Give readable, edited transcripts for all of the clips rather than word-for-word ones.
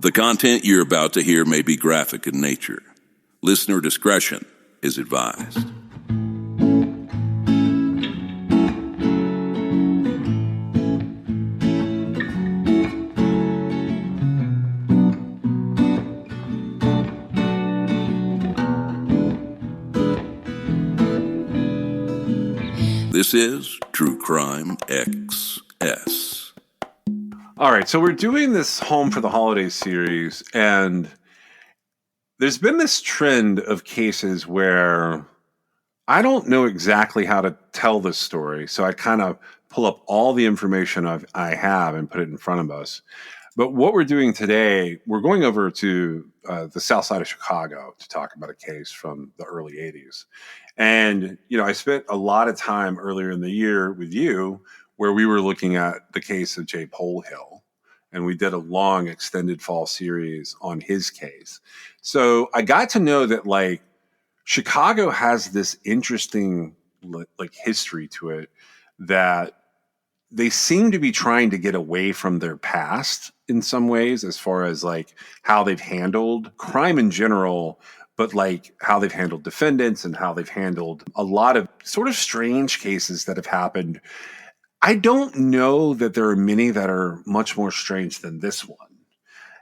The content you're about to hear may be graphic in nature. Listener discretion is advised. This is True Crime XS. All right, so we're doing this Home for the Holidays series, and there's been this trend of cases where I don't know exactly how to tell this story, so I kind of pull up all the information I have and put it in front of us. But what we're doing today, we're going over to the south side of Chicago to talk about a case from the early 80s. And, I spent a lot of time earlier in the year with you where we were looking at the case of Jay Polhill, and we did a long extended fall series on his case. So I got to know that Chicago has this interesting history to it, that they seem to be trying to get away from their past in some ways, as far as how they've handled crime in general, but how they've handled defendants and how they've handled a lot of sort of strange cases that have happened. I don't know that there are many that are much more strange than this one.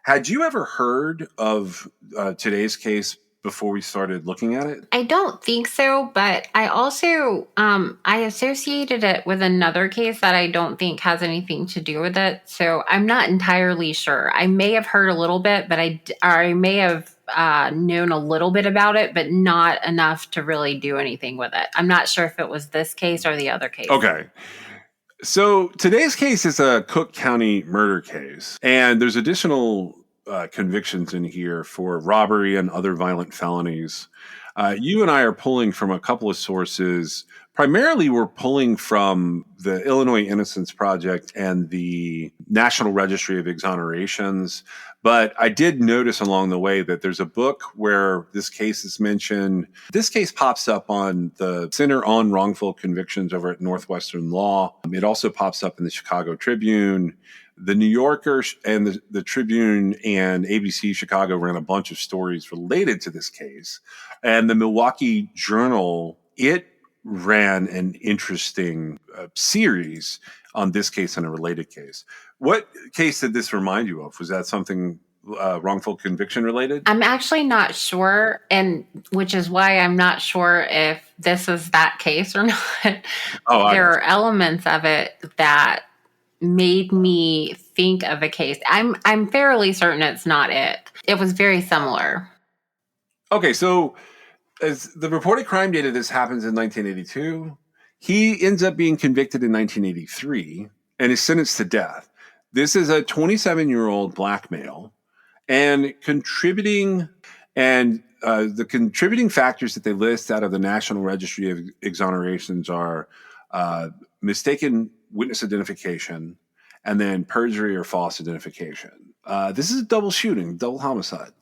Had you ever heard of today's case before we started looking at it? I don't think so, but I also I associated it with another case that I don't think has anything to do with it. So I'm not entirely sure. I may have heard a little bit, but I may have known a little bit about it, but not enough to really do anything with it. I'm not sure if it was this case or the other case. Okay. So today's case is a Cook County murder case, and there's additional convictions in here for robbery and other violent felonies. You and I are pulling from a couple of sources. Primarily, we're pulling from the Illinois Innocence Project and the National Registry of Exonerations. But I did notice along the way that there's a book where this case is mentioned. This case pops up on the Center on Wrongful Convictions over at Northwestern Law. It also pops up in the Chicago Tribune. The New Yorker and the Tribune and ABC Chicago ran a bunch of stories related to this case. And the Milwaukee Journal, it ran an interesting series on this case and a related case. What case did this remind you of? Was that something wrongful conviction related? I'm actually not sure, and which is why I'm not sure if this is that case or not. There are elements of it that made me think of a case. I'm fairly certain it's not it. It was very similar. Okay, so as the reported crime data, this happens in 1982. He ends up being convicted in 1983 and is sentenced to death. This is a 27-year-old black male, and the contributing factors that they list out of the National Registry of Exonerations are mistaken witness identification and then perjury or false identification. This is a double shooting, double homicide.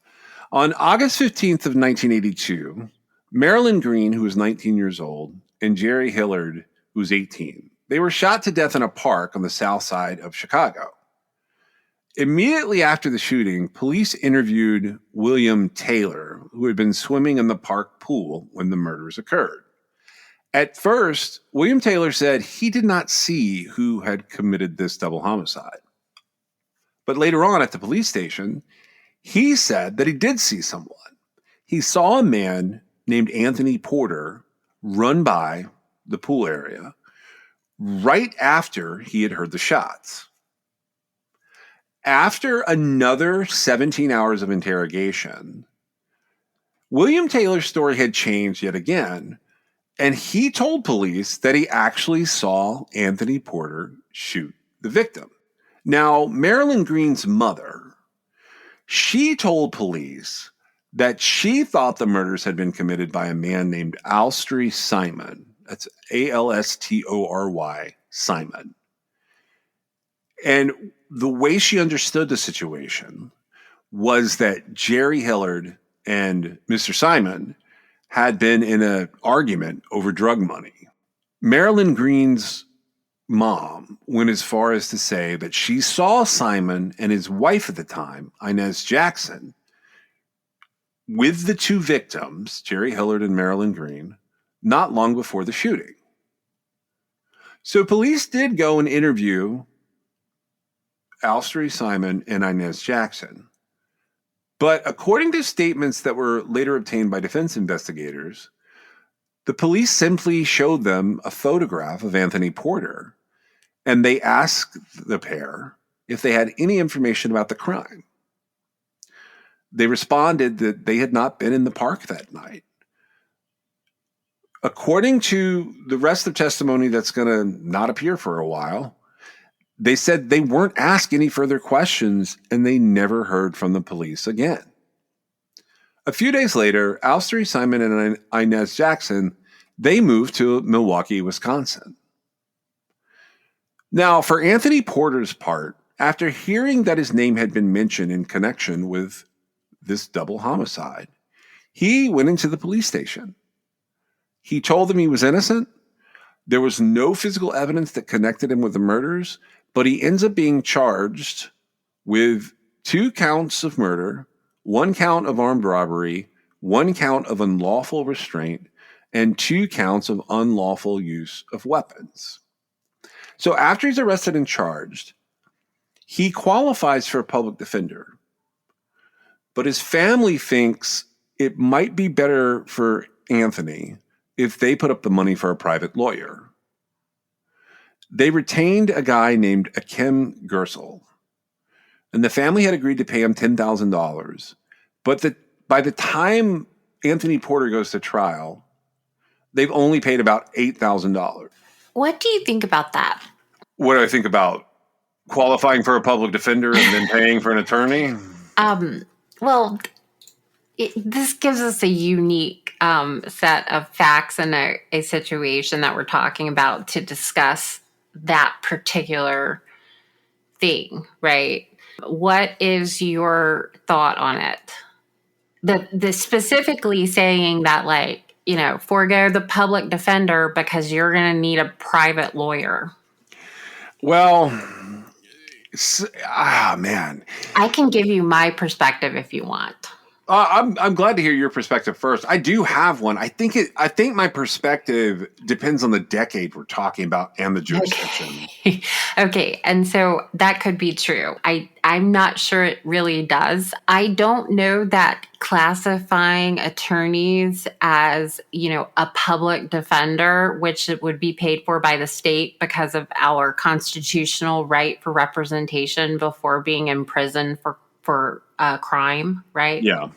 On August 15th of 1982, Marilyn Green, who was 19 years old, and Jerry Hillard, who was 18, they were shot to death in a park on the south side of Chicago. Immediately after the shooting, police interviewed William Taylor, who had been swimming in the park pool when the murders occurred. At first, William Taylor said he did not see who had committed this double homicide. But later on at the police station, he said that he did see someone. He saw a man named Anthony Porter run by the pool area right after he had heard the shots. After another 17 hours of interrogation, William Taylor's story had changed yet again, and he told police that he actually saw Anthony Porter shoot the victim. Now, Marilyn Green's mother, she told police that she thought the murders had been committed by a man named Alstory Simon. That's Alstory Simon. And the way she understood the situation was that Jerry Hillard and Mr. Simon had been in an argument over drug money. Marilyn Green's mom went as far as to say that she saw Simon and his wife at the time, Inez Jackson, with the two victims, Jerry Hillard and Marilyn Green, not long before the shooting. So police did go and interview Alstery Simon and Inez Jackson. But according to statements that were later obtained by defense investigators, the police simply showed them a photograph of Anthony Porter, and they asked the pair if they had any information about the crime. They responded that they had not been in the park that night. According to the rest of testimony that's going to not appear for a while, they said they weren't asked any further questions and they never heard from the police again. A few days later, Alstery Simon and Inez Jackson, they moved to Milwaukee, Wisconsin. Now, for Anthony Porter's part, after hearing that his name had been mentioned in connection with this double homicide, he went into the police station. He told them he was innocent. There was no physical evidence that connected him with the murders, but he ends up being charged with 2 counts of murder, 1 count of armed robbery, 1 count of unlawful restraint, and 2 counts of unlawful use of weapons. So after he's arrested and charged, he qualifies for a public defender. But his family thinks it might be better for Anthony if they put up the money for a private lawyer. They retained a guy named Akim Gersel, and the family had agreed to pay him $10,000. But by the time Anthony Porter goes to trial, they've only paid about $8,000. What do you think about that? What do I think about qualifying for a public defender and then paying for an attorney? Well, this gives us a unique set of facts and a situation that we're talking about to discuss that particular thing, right? What is your thought on it? The specifically saying that, like, you know, forego the public defender because you're going to need a private lawyer. Well, man. I can give you my perspective if you want. I'm glad to hear your perspective first. I do have one. I think my perspective depends on the decade we're talking about and the jurisdiction. Okay, and so that could be true. I'm not sure it really does. I don't know that classifying attorneys as, you know, a public defender, which it would be paid for by the state because of our constitutional right for representation before being imprisoned for crime, right? Yeah.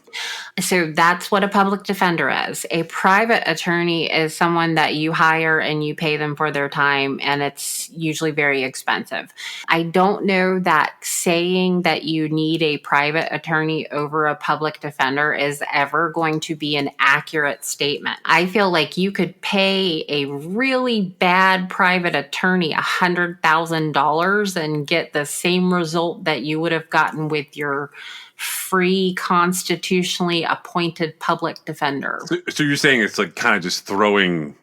So that's what a public defender is. A private attorney is someone that you hire and you pay them for their time, and it's usually very expensive. I don't know that saying that you need a private attorney over a public defender is ever going to be an accurate statement. I feel like you could pay a really bad private attorney $100,000 and get the same result that you would have gotten with your free constitutionally appointed public defender. So you're saying it's like kind of just throwing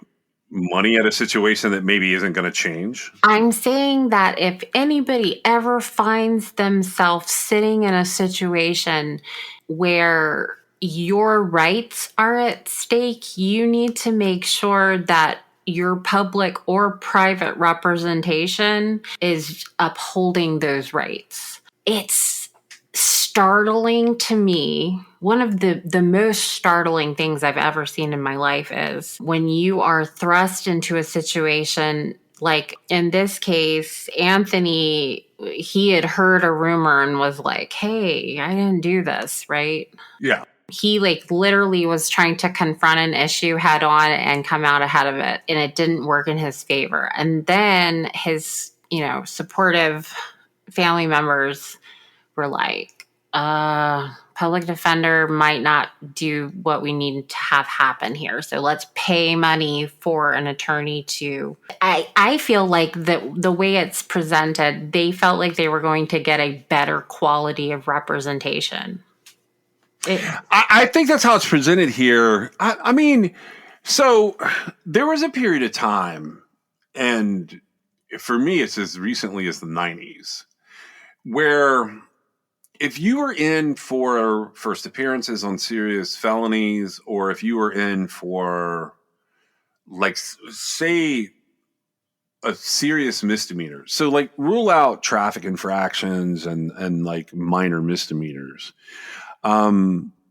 money at a situation that maybe isn't going to change? I'm saying that if anybody ever finds themselves sitting in a situation where your rights are at stake, you need to make sure that your public or private representation is upholding those rights. It's startling to me. One of the most startling things I've ever seen in my life is when you are thrust into a situation like in this case, Anthony, he had heard a rumor and was like, hey, I didn't do this, right? Yeah. He like literally was trying to confront an issue head on and come out ahead of it, and it didn't work in his favor. And then his, supportive family members were like, public defender might not do what we need to have happen here. So let's pay money for an attorney to... I feel like the way it's presented, they felt like they were going to get a better quality of representation. I think that's how it's presented here. I mean, so there was a period of time, and for me, it's as recently as the 90s, where if you were in for first appearances on serious felonies, or if you were in for, like, say, a serious misdemeanor, so like rule out traffic infractions and like minor misdemeanors.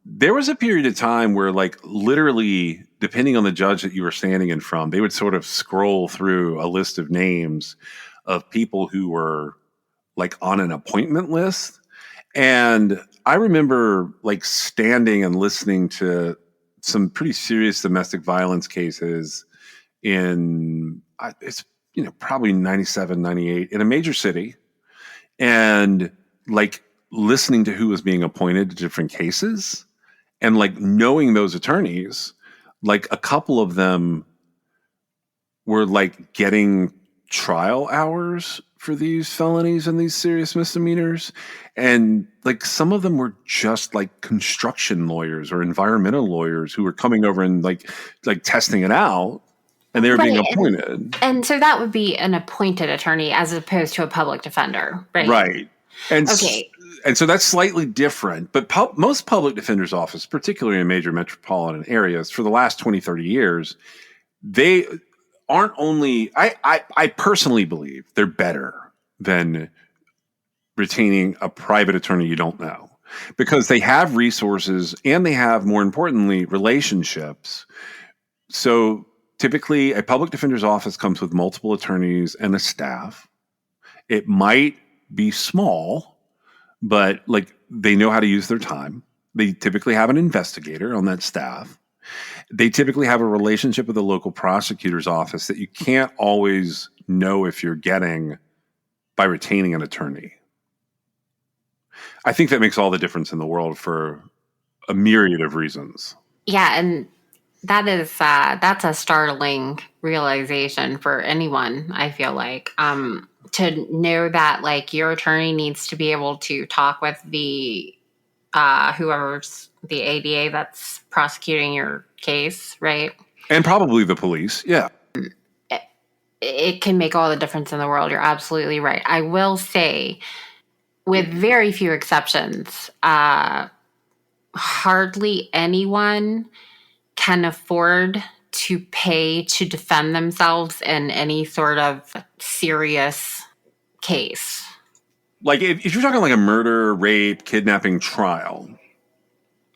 There was a period of time where, like, literally, depending on the judge that you were standing in from, they would sort of scroll through a list of names of people who were like on an appointment list. And I remember like standing and listening to some pretty serious domestic violence cases in, it's, probably 97, 98 in a major city, and like listening to who was being appointed to different cases. And like knowing those attorneys, like a couple of them were like getting trial hours for these felonies and these serious misdemeanors. And like some of them were just like construction lawyers or environmental lawyers who were coming over and like testing it out, and they were being appointed. And so that would be an appointed attorney as opposed to a public defender, right? Right. And okay. And so that's slightly different, but most public defender's office, particularly in major metropolitan areas, for the last 20, 30 years, they aren't only, I personally believe they're better than retaining a private attorney you don't know, because they have resources and they have, more importantly, relationships. So typically a public defender's office comes with multiple attorneys and a staff. It might be small, but like they know how to use their time. They typically have an investigator on that staff. They typically have a relationship with the local prosecutor's office that you can't always know if you're getting by retaining an attorney. I think that makes all the difference in the world for a myriad of reasons. Yeah, and that's a startling realization for anyone, I feel like. To know that like your attorney needs to be able to talk with the whoever's the ADA that's prosecuting your case, right? And probably the police, yeah. It can make all the difference in the world. You're absolutely right. I will say, with very few exceptions, hardly anyone can afford to pay to defend themselves in any sort of serious case. Like if you're talking like a murder, rape, kidnapping trial.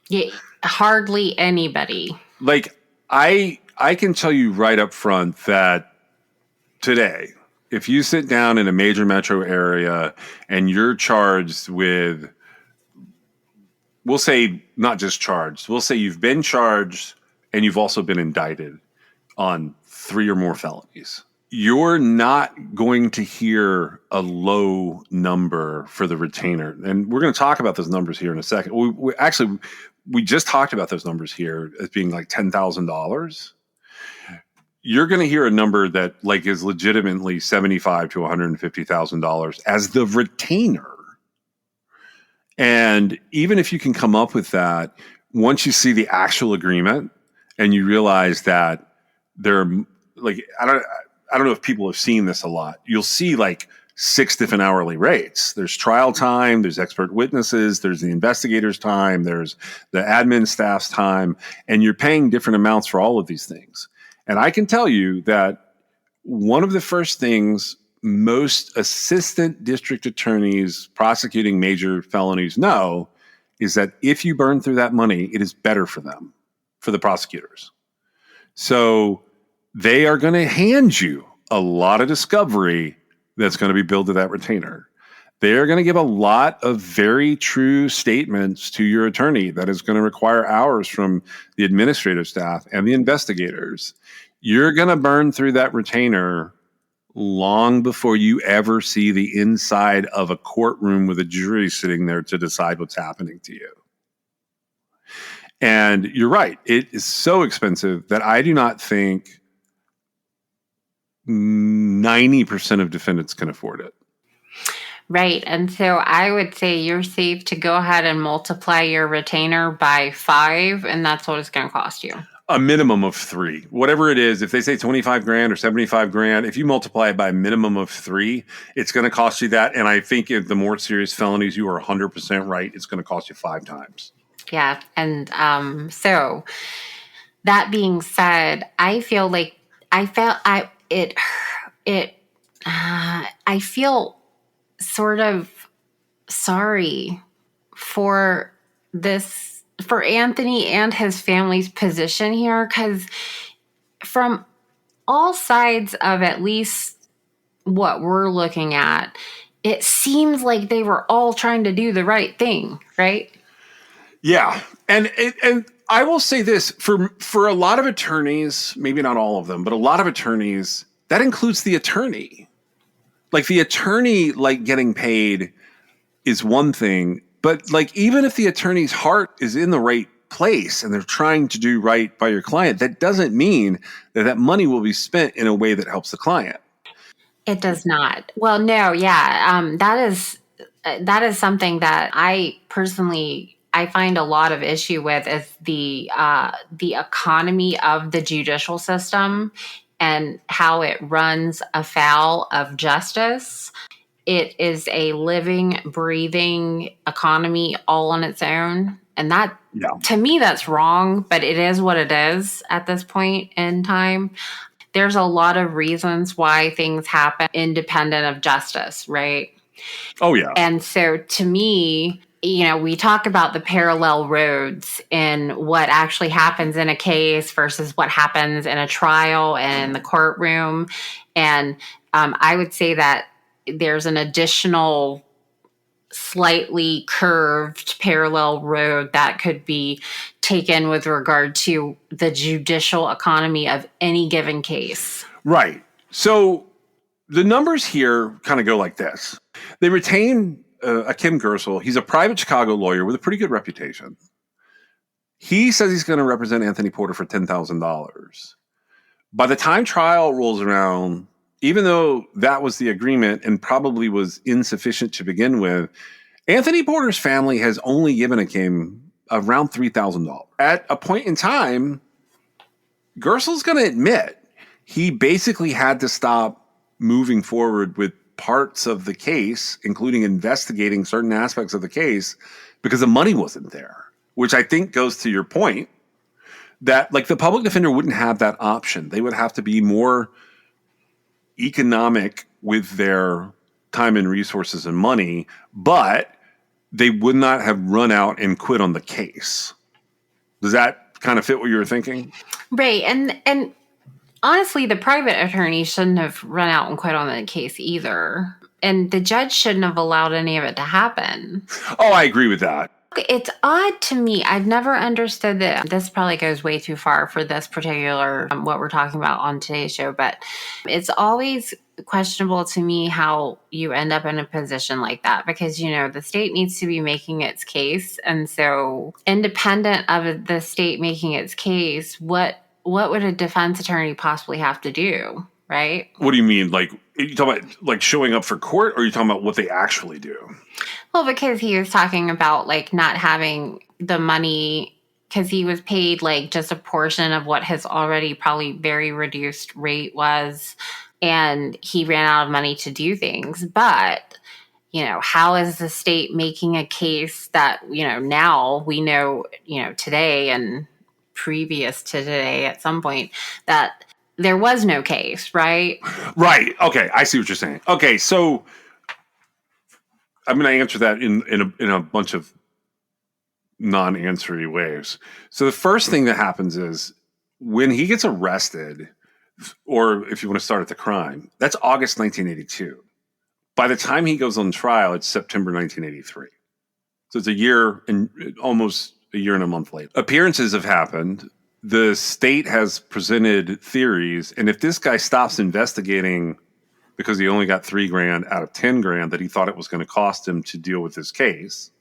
Yeah, hardly anybody. Like I can tell you right up front that today, if you sit down in a major metro area and you're charged with, we'll say not just charged, we'll say you've been charged and you've also been indicted on 3 or more felonies, you're not going to hear a low number for the retainer. And we're going to talk about those numbers here in a second. We just talked about those numbers here as being like $10,000. You're going to hear a number that like is legitimately $75,000 to $150,000 as the retainer. And even if you can come up with that, once you see the actual agreement and you realize that they're like, I don't know if people have seen this a lot. You'll see like 6 different hourly rates. There's trial time, there's expert witnesses, there's the investigator's time, there's the admin staff's time, and you're paying different amounts for all of these things. And I can tell you that one of the first things most assistant district attorneys prosecuting major felonies know is that if you burn through that money, it is better for them, for the prosecutors. So they are going to hand you a lot of discovery that's going to be billed to that retainer. They're going to give a lot of very true statements to your attorney that is going to require hours from the administrative staff and the investigators. You're going to burn through that retainer long before you ever see the inside of a courtroom with a jury sitting there to decide what's happening to you. And you're right. It is so expensive that I do not think 90% of defendants can afford it. Right. And so I would say you're safe to go ahead and multiply your retainer by 5, and that's what it's going to cost you. a minimum of 3, whatever it is. If they say 25 grand or 75 grand, if you multiply it by a minimum of 3, it's going to cost you that. And I think if the more serious felonies, you are 100% right. It's going to cost you 5 times. Yeah. And so that being said, I feel like I feel sort of sorry for Anthony and his family's position here, because from all sides of at least what we're looking at, it seems like they were all trying to do the right thing, right? Yeah. And I will say this, for a lot of attorneys, maybe not all of them, but a lot of attorneys, that includes the attorney. Like the attorney, like getting paid is one thing, but like even if the attorney's heart is in the right place and they're trying to do right by your client, that doesn't mean that money will be spent in a way that helps the client. It does not. Well, no, yeah, that is something that I personally find a lot of issue with, is the economy of the judicial system and how it runs afoul of justice. It is a living, breathing economy all on its own. And that, to me, that's wrong, but it is what it is at this point in time. There's a lot of reasons why things happen independent of justice, right? Oh, yeah. And so to me, we talk about the parallel roads in what actually happens in a case versus what happens in a trial and in the courtroom. And I would say that there's an additional slightly curved parallel road that could be taken with regard to the judicial economy of any given case. Right. So the numbers here kind of go like this. They retain Kim Gersel. He's a private Chicago lawyer with a pretty good reputation. He says he's going to represent Anthony Porter for $10,000. By the time trial rolls around, even though that was the agreement and probably was insufficient to begin with, Anthony Porter's family has only given Kim around $3,000. At a point in time, Gersel's going to admit he basically had to stop moving forward with parts of the case, including investigating certain aspects of the case, because the money wasn't there, which I think goes to your point that like the public defender wouldn't have that option. They would have to be more economic with their time and resources and money, but they would not have run out and quit on the case. Does that kind of fit what you were thinking? Right. And honestly, the private attorney shouldn't have run out and quit on the case either. And the judge shouldn't have allowed any of it to happen. Oh, I agree with that. It's odd to me. I've never understood that. This probably goes way too far for this particular, what we're talking about on today's show, but it's always questionable to me how you end up in a position like that, because, the state needs to be making its case. And so independent of the state making its case, what would a defense attorney possibly have to do? Right? What do you mean? Like, are you talking about like showing up for court, or are you talking about what they actually do? Well, because he was talking about like not having the money because he was paid like just a portion of what his already probably very reduced rate was. And he ran out of money to do things. But, how is the state making a case that, now we know, today and previous to today at some point that there was no case, right? Right. Okay. I see what you're saying. Okay. So I'm going to answer that in a bunch of non-answery ways. So the first thing that happens is when he gets arrested, or if you want to start at the crime, that's August 1982. By the time he goes on trial, it's September 1983. So it's a year and almost a year and a month later. Appearances have happened. The state has presented theories. And if this guy stops investigating because he only got $3,000 out of $10,000 that he thought it was going to cost him to deal with this case,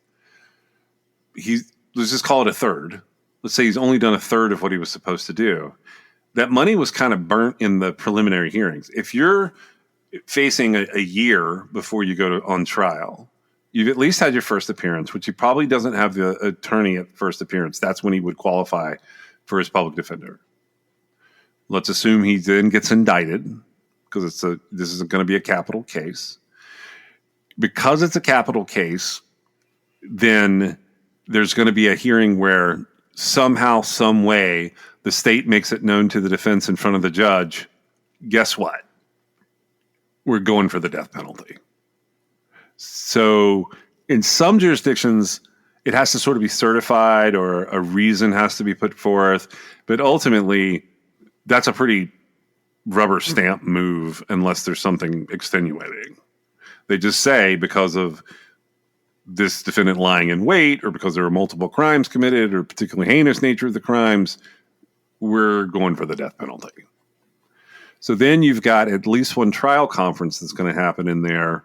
let's just call it a third. Let's say he's only done a third of what he was supposed to do. That money was kind of burnt in the preliminary hearings. If you're facing a year before you go on trial, you've at least had your first appearance, which he probably doesn't have the attorney at first appearance. That's when he would qualify for his public defender. Let's assume he then gets indicted because this is going to be a capital case. Because it's a capital case, then there's going to be a hearing where somehow, some way, the state makes it known to the defense in front of the judge, guess what? We're going for the death penalty. So in some jurisdictions, it has to sort of be certified or a reason has to be put forth. But ultimately, that's a pretty rubber stamp move unless there's something extenuating. They just say because of this defendant lying in wait or because there were multiple crimes committed or particularly heinous nature of the crimes, we're going for the death penalty. So then you've got at least one trial conference that's going to happen in there,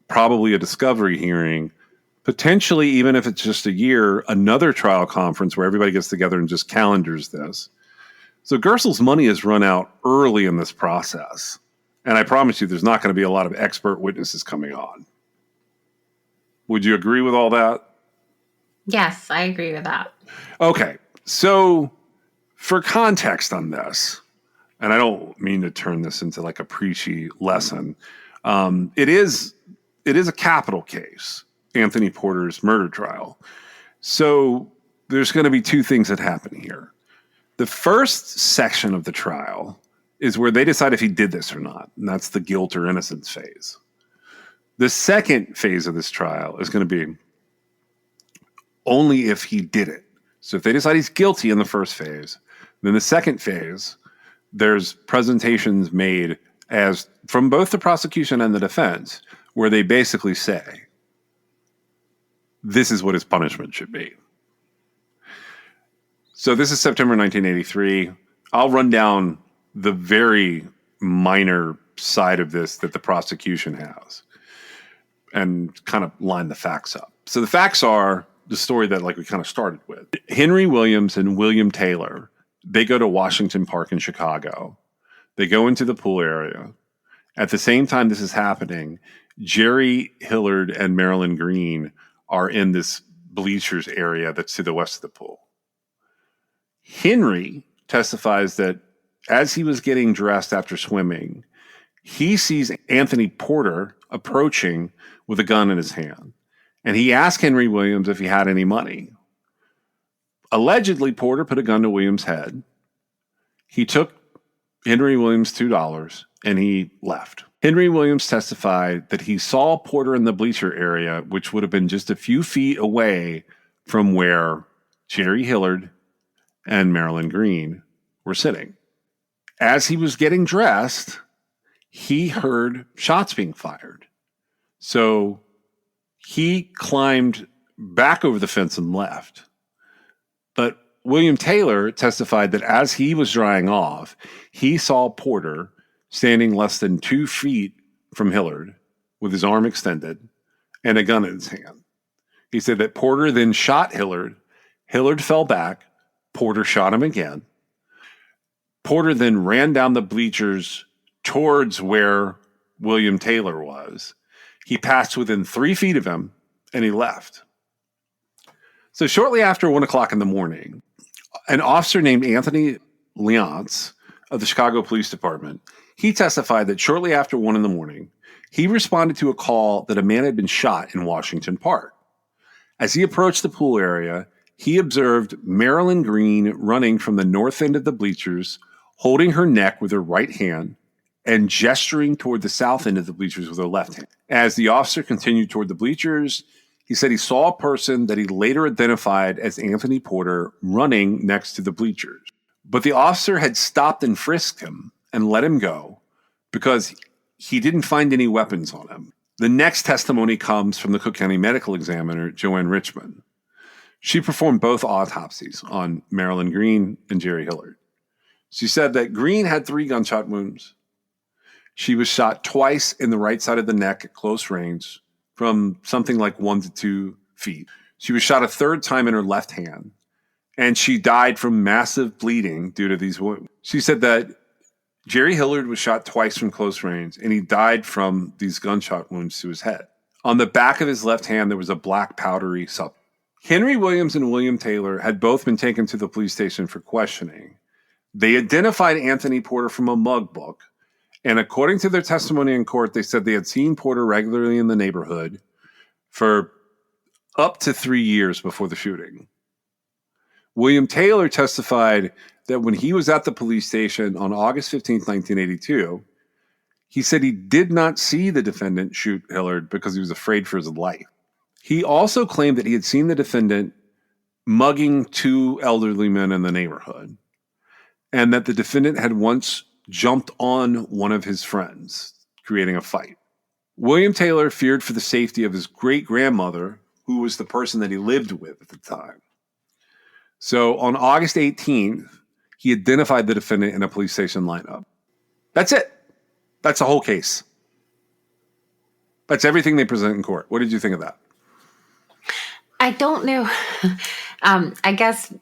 probably a discovery hearing, potentially, even if it's just a year, another trial conference where everybody gets together and just calendars this. So Gerstl's money is run out early in this process. And I promise you, there's not going to be a lot of expert witnesses coming on. Would you agree with all that? Yes, I agree with that. Okay. So for context on this, and I don't mean to turn this into like a preachy lesson, it is a capital case, Anthony Porter's murder trial. So there's going to be two things that happen here. The first section of the trial is where they decide if he did this or not, and that's the guilt or innocence phase. The second phase of this trial is going to be only if he did it. So if they decide he's guilty in the first phase, then the second phase, there's presentations made as from both the prosecution and the defense where they basically say, this is what his punishment should be. So this is September 1983. I'll run down the very minor side of this that the prosecution has and kind of line the facts up. So the facts are the story that like we kind of started with. Henry Williams and William Taylor, they go to Washington Park in Chicago. They go into the pool area. At the same time this is happening, Jerry Hillard and Marilyn Green are in this bleachers area that's to the west of the pool. Henry testifies that as he was getting dressed after swimming, he sees Anthony Porter approaching with a gun in his hand. And he asked Henry Williams if he had any money. Allegedly, Porter put a gun to Williams' head. He took Henry Williams $2 and he left. Henry Williams testified that he saw Porter in the bleacher area, which would have been just a few feet away from where Jerry Hillard and Marilyn Green were sitting. As he was getting dressed, he heard shots being fired. So he climbed back over the fence and left. But William Taylor testified that as he was drying off, he saw Porter standing less than 2 feet from Hillard with his arm extended and a gun in his hand. He said that Porter then shot Hillard. Hillard fell back. Porter shot him again. Porter then ran down the bleachers towards where William Taylor was. He passed within 3 feet of him and he left. So shortly after 1 o'clock in the morning, an officer named Anthony Leonce of the Chicago Police Department, he testified that shortly after 1 in the morning, he responded to a call that a man had been shot in Washington Park. As he approached the pool area, he observed Marilyn Green running from the north end of the bleachers, holding her neck with her right hand and gesturing toward the south end of the bleachers with her left hand. As the officer continued toward the bleachers, he said he saw a person that he later identified as Anthony Porter running next to the bleachers. But the officer had stopped and frisked him and let him go because he didn't find any weapons on him. The next testimony comes from the Cook County medical examiner, Joanne Richmond. She performed both autopsies on Marilyn Green and Jerry Hillard. She said that Green had 3 gunshot wounds. She was shot twice in the right side of the neck at close range from something like 1 to 2 feet. She was shot a 3rd time in her left hand, and she died from massive bleeding due to these wounds. She said that Jerry Hillard was shot twice from close range, and he died from these gunshot wounds to his head. On the back of his left hand, there was a black powdery substance. Henry Williams and William Taylor had both been taken to the police station for questioning. They identified Anthony Porter from a mug book, and according to their testimony in court, they said they had seen Porter regularly in the neighborhood for up to 3 years before the shooting. William Taylor testified that when he was at the police station on August 15, 1982, he said he did not see the defendant shoot Hillard because he was afraid for his life. He also claimed that he had seen the defendant mugging 2 elderly men in the neighborhood, and that the defendant had once jumped on one of his friends, creating a fight. William Taylor feared for the safety of his great-grandmother, who was the person that he lived with at the time. So on August 18th, he identified the defendant in a police station lineup. That's it. That's the whole case. That's everything they present in court. What did you think of that? I don't know. I guess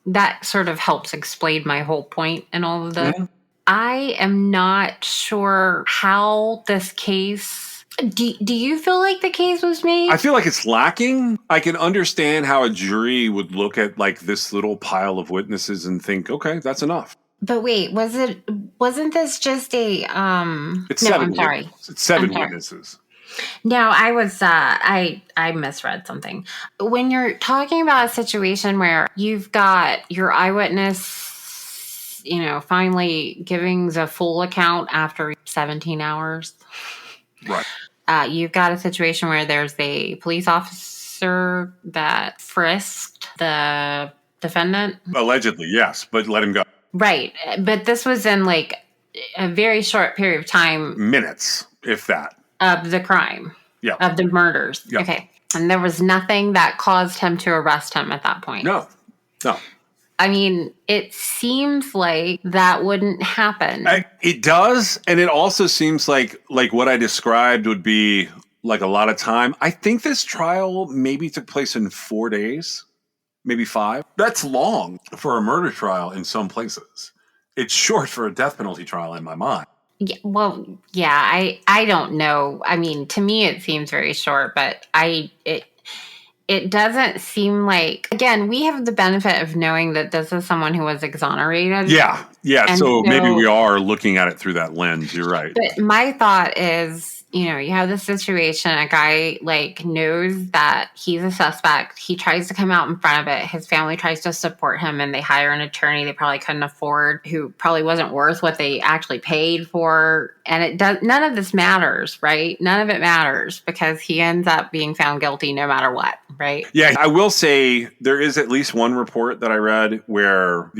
that sort of helps explain my whole point and all of this. Yeah. I am not sure how this case... Do you feel like the case was made? I feel like it's lacking. I can understand how a jury would look at like this little pile of witnesses and think, okay, that's enough. But wait, wasn't this just a... It's no, 7 I'm sorry. witnesses. It's 7 I'm sorry. witnesses. No, I was I misread something. When you're talking about a situation where you've got your eyewitness, finally giving the full account after 17 hours. Right. You've got a situation where there's a police officer that frisked the defendant. Allegedly, yes, but let him go. Right. But this was in like a very short period of time. Minutes, if that. Of the crime. Yeah. Of the murders. Yeah. Okay. And there was nothing that caused him to arrest him at that point. No. I mean, it seems like that wouldn't happen. It does, and it also seems like what I described would be like a lot of time. I think this trial maybe took place in 4 days, maybe 5. That's long for a murder trial in some places. It's short for a death penalty trial in my mind. Yeah, well, yeah, I don't know. I mean, to me, it seems very short, but it doesn't seem like, again, we have the benefit of knowing that this is someone who was exonerated. Yeah. And So maybe we are looking at it through that lens. You're right. But my thought is, you have this situation, a guy knows that he's a suspect. He tries to come out in front of it. His family tries to support him and they hire an attorney they probably couldn't afford, who probably wasn't worth what they actually paid for. And none of this matters, right? None of it matters because he ends up being found guilty no matter what, right? Yeah, I will say there is at least one report that I read where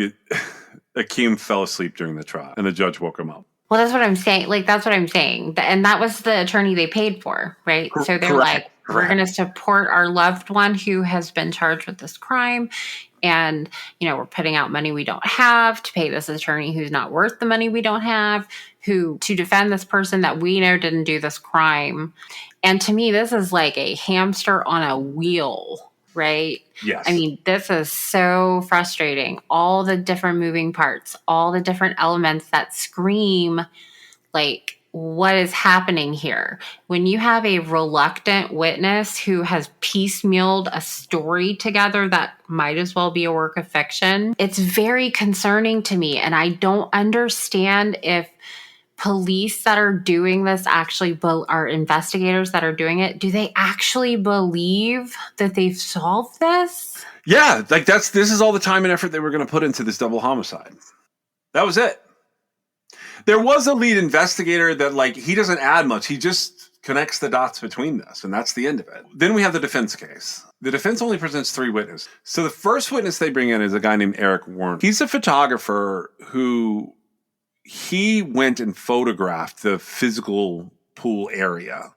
Akeem fell asleep during the trial and the judge woke him up. Well, that's what I'm saying. That's what I'm saying. And that was the attorney they paid for, right? So they're Correct. we're going to support our loved one who has been charged with this crime. And, we're putting out money we don't have to pay this attorney who's not worth the money we don't have, to defend this person that we know didn't do this crime. And to me, this is like a hamster on a wheel, right? Yes. I mean, this is so frustrating. All the different moving parts, all the different elements that scream like, what is happening here? When you have a reluctant witness who has piecemealed a story together that might as well be a work of fiction, it's very concerning to me. And I don't understand if police that are doing this actually are investigators that are doing it. Do they actually believe that they've solved this? Yeah, this is all the time and effort they were going to put into this double homicide. That was it. There was a lead investigator that he doesn't add much. He just connects the dots between this, and that's the end of it. Then we have the defense case. The defense only presents 3 witnesses. So the first witness they bring in is a guy named Eric Warren. He's a photographer who he went and photographed the physical pool area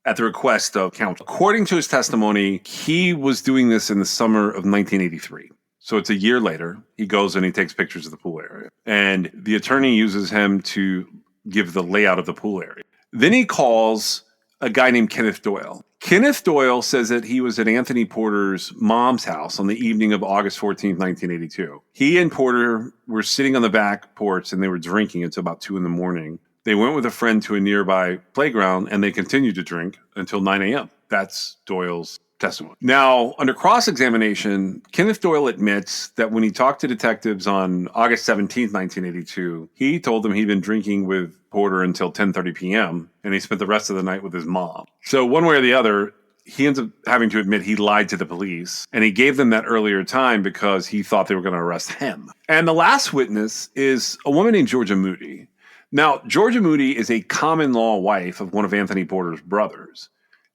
at the request of counsel. According to his testimony, he was doing this in the summer of 1983. So it's a year later. He goes and he takes pictures of the pool area. And the attorney uses him to give the layout of the pool area. Then he calls a guy named Kenneth Doyle. Kenneth Doyle says that he was at Anthony Porter's mom's house on the evening of August 14th, 1982. He and Porter were sitting on the back porch and they were drinking until about 2 a.m. They went with a friend to a nearby playground and they continued to drink until 9 a.m. That's Doyle's testimony. Now, under cross-examination, Kenneth Doyle admits that when he talked to detectives on August 17th, 1982, he told them he'd been drinking with Porter until 10:30 p.m., and he spent the rest of the night with his mom. So one way or the other, he ends up having to admit he lied to the police, and he gave them that earlier time because he thought they were going to arrest him. And the last witness is a woman named Georgia Moody. Now, Georgia Moody is a common-law wife of one of Anthony Porter's brothers.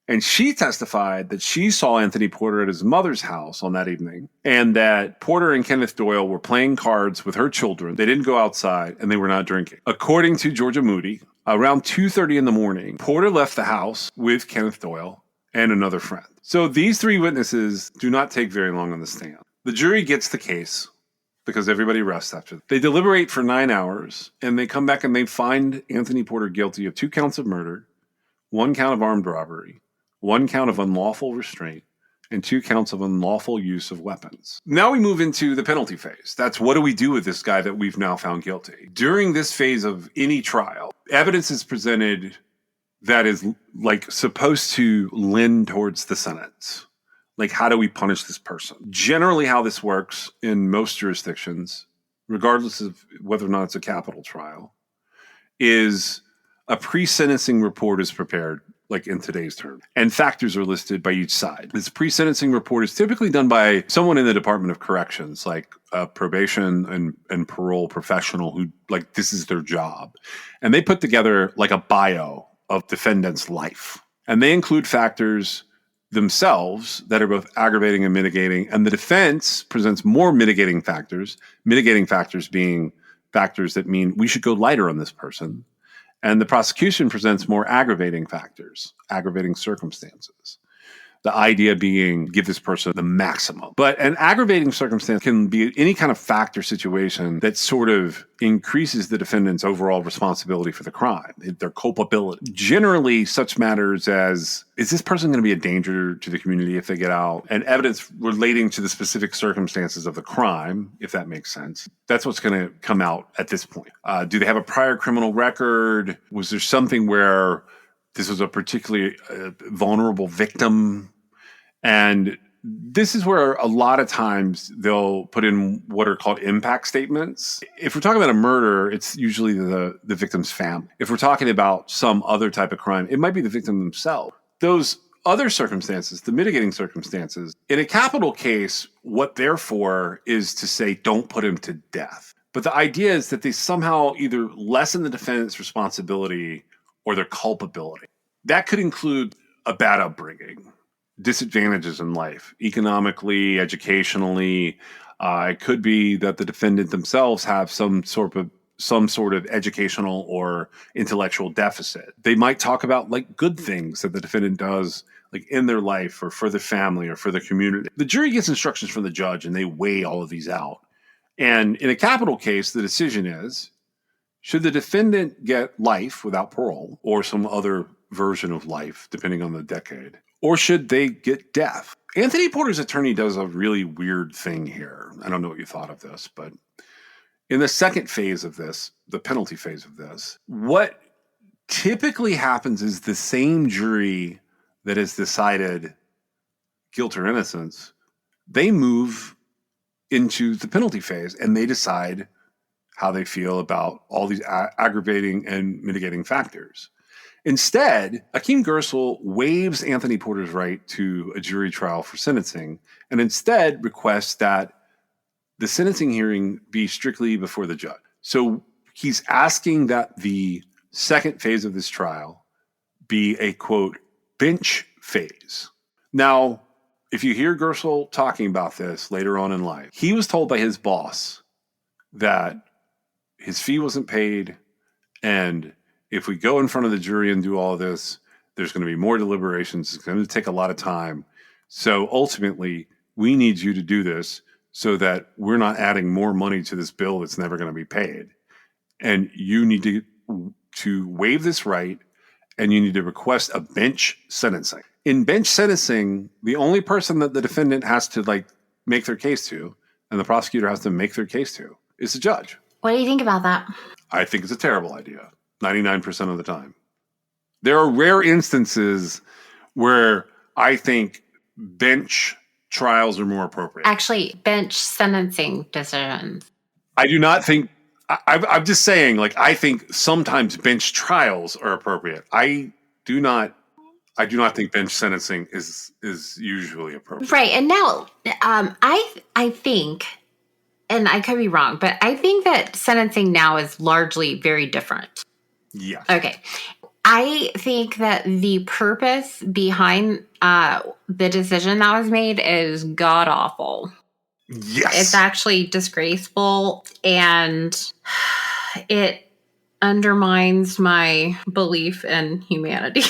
And she testified that she saw Anthony Porter at his mother's house on that evening, and that Porter and Kenneth Doyle were playing cards with her children. They didn't go outside, and they were not drinking. According to Georgia Moody, around 2:30 in the morning, Porter left the house with Kenneth Doyle and another friend. So these three witnesses do not take very long on the stand. The jury gets the case because everybody rests after. They deliberate for 9 hours, and they come back and they find Anthony Porter guilty of 2 counts of murder, 1 count of armed robbery, 1 count of unlawful restraint, and 2 counts of unlawful use of weapons. Now we move into the penalty phase. That's what do we do with this guy that we've now found guilty? During this phase of any trial, evidence is presented that is like supposed to lend towards the sentence. Like, how do we punish this person? Generally, how this works in most jurisdictions, regardless of whether or not it's a capital trial, is a pre-sentencing report is prepared, like in today's term, and factors are listed by each side. This pre-sentencing report is typically done by someone in the Department of Corrections, like a probation and parole professional who, like, this is their job. And they put together like a bio of defendant's life. And they include factors themselves that are both aggravating and mitigating. And the defense presents more mitigating factors being factors that mean we should go lighter on this person. And the prosecution presents more aggravating factors, aggravating circumstances. The idea being give this person the maximum. But an aggravating circumstance can be any kind of fact or situation that sort of increases the defendant's overall responsibility for the crime, their culpability. Generally, such matters as, is this person going to be a danger to the community if they get out? And evidence relating to the specific circumstances of the crime, if that makes sense. That's what's going to come out at this point. Do they have a prior criminal record? Was there something where this was a particularly vulnerable victim? And this is where a lot of times they'll put in what are called impact statements. If we're talking about a murder, it's usually the victim's family. If we're talking about some other type of crime, it might be the victim themselves. Those other circumstances, the mitigating circumstances, in a capital case, what they're for is to say, don't put him to death. But the idea is that they somehow either lessen the defendant's responsibility or their culpability. That could include a bad upbringing, disadvantages in life, economically, educationally. It could be that the defendant themselves have some sort of educational or intellectual deficit. They might talk about like good things that the defendant does like in their life or for their family or for the community. The jury gets instructions from the judge and they weigh all of these out. And in a capital case, the decision is, should the defendant get life without parole or some other version of life, depending on the decade, or should they get death? Anthony Porter's attorney does a really weird thing here. I don't know what you thought of this, but in the second phase of this, the penalty phase of this, what typically happens is the same jury that has decided guilt or innocence, they move into the penalty phase and they decide how they feel about all these aggravating and mitigating factors. Instead, Akeem Gersel waives Anthony Porter's right to a jury trial for sentencing and instead requests that the sentencing hearing be strictly before the judge. So he's asking that the second phase of this trial be a, quote, bench phase. Now, if you hear Gersel talking about this later on in life, he was told by his boss that his fee wasn't paid, and if we go in front of the jury and do all of this, there's going to be more deliberations. It's going to take a lot of time. So ultimately, we need you to do this so that we're not adding more money to this bill that's never going to be paid. And you need to waive this right, and you need to request a bench sentencing. In bench sentencing, the only person that the defendant has to make their case to, and the prosecutor has to make their case to, is the judge. What do you think about that? I think it's a terrible idea, 99% of the time. There are rare instances where I think bench trials are more appropriate. Actually, bench sentencing decisions. I do not think. I'm just saying, like, I think sometimes bench trials are appropriate. I do not think bench sentencing is usually appropriate. Right. And now, I think, and I could be wrong, but I think that sentencing now is largely very different. Yeah. Okay. I think that the purpose behind the decision that was made is god awful. Yes. It's actually disgraceful, and it undermines my belief in humanity.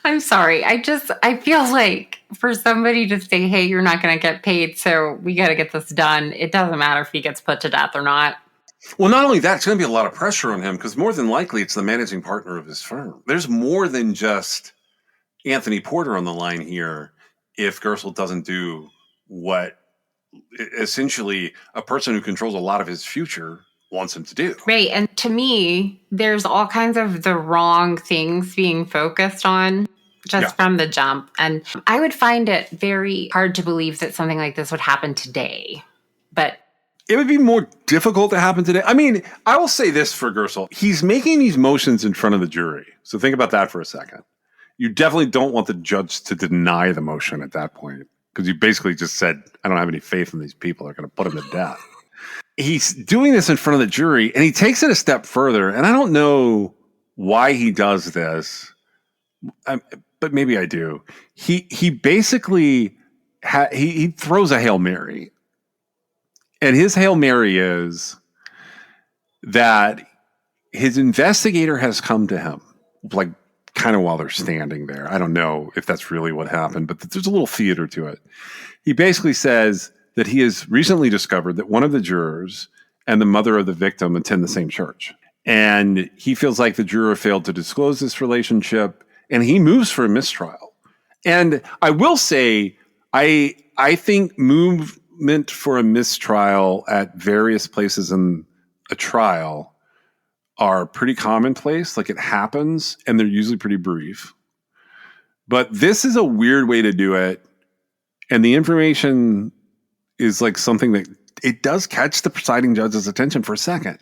I'm sorry. I feel like for somebody to say, hey, you're not going to get paid, so we got to get this done. It doesn't matter if he gets put to death or not. Well, not only that, it's going to be a lot of pressure on him because more than likely it's the managing partner of his firm. There's more than just Anthony Porter on the line here if Gersel doesn't do what essentially a person who controls a lot of his future wants him to do. Right. And to me, there's all kinds of the wrong things being focused on just from the jump. And I would find it very hard to believe that something like this would happen today. But it would be more difficult to happen today. I mean, I will say this for Gersel. He's making these motions in front of the jury. So think about that for a second. You definitely don't want the judge to deny the motion at that point because you basically just said, I don't have any faith in these people. They're going to put him to death. He's doing this in front of the jury, and he takes it a step further. And I don't know why he does this, but maybe I do. He basically he throws a Hail Mary. And his Hail Mary is that his investigator has come to him, like kind of while they're standing there. I don't know if that's really what happened, but there's a little theater to it. He basically says that he has recently discovered that one of the jurors and the mother of the victim attend the same church. And he feels like the juror failed to disclose this relationship, and he moves for a mistrial. And I will say, I think movement for a mistrial at various places in a trial are pretty commonplace. Like, it happens, and they're usually pretty brief. But this is a weird way to do it. And the information is like something that it does catch the presiding judge's attention for a second.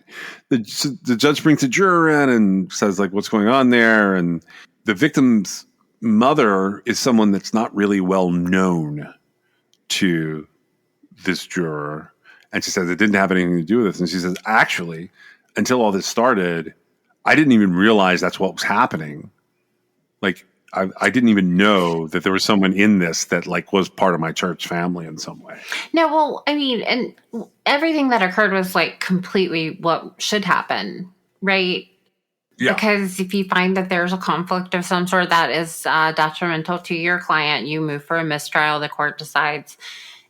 The judge brings the juror in and says, like, what's going on there? And the victim's mother is someone that's not really well known to this juror. And she says it didn't have anything to do with this. And she says, actually, until all this started, I didn't even realize that's what was happening. Like, I didn't even know that there was someone in this that, like, was part of my church family in some way. No, well, I mean, and everything that occurred was like completely what should happen, right? Yeah. Because if you find that there's a conflict of some sort that is detrimental to your client, you move for a mistrial. The court decides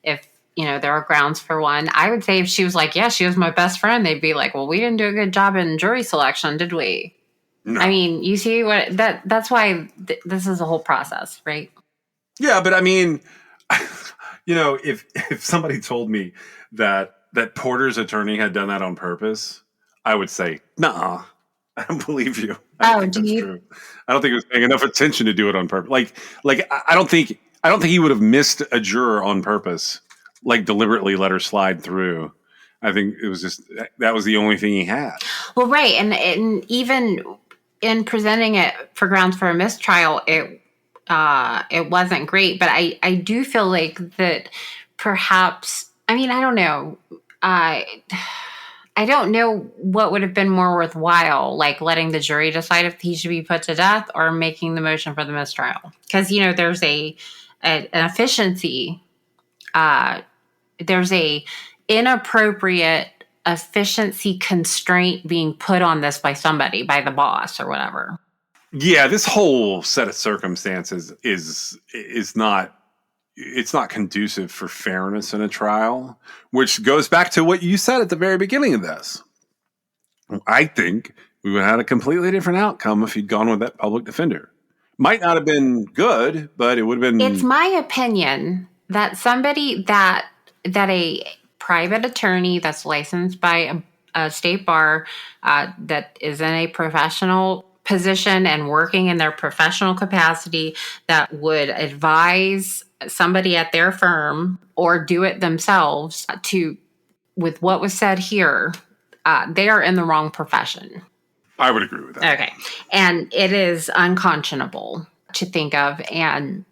if, you know, there are grounds for one. I would say if she was like, yeah, she was my best friend, they'd be like, well, we didn't do a good job in jury selection, did we? No. I mean, you see what that's why this is a whole process, right? Yeah, but I mean, you know, if somebody told me that Porter's attorney had done that on purpose, I would say, nah, I don't believe you. I don't think that's true. I don't think he was paying enough attention to do it on purpose. Like I don't think he would have missed a juror on purpose, like deliberately let her slide through. I think it was just that was the only thing he had. Well, right, and even in presenting it for grounds for a mistrial, it wasn't great. But I do feel like that perhaps, I mean, I don't know. I don't know what would have been more worthwhile, like letting the jury decide if he should be put to death or making the motion for the mistrial. Because, you know, there's an efficiency, there's a inappropriate efficiency constraint being put on this by somebody, by the boss or whatever. Yeah, this whole set of circumstances is not, it's not conducive for fairness in a trial, which goes back to what you said at the very beginning of this. I think we would have had a completely different outcome if he'd gone with that public defender. Might not have been good, but it would have been. It's my opinion that somebody that a private attorney that's licensed by a state bar that is in a professional position and working in their professional capacity that would advise somebody at their firm or do it themselves with what was said here, they are in the wrong profession. I would agree with that. Okay. And it is unconscionable to think of. And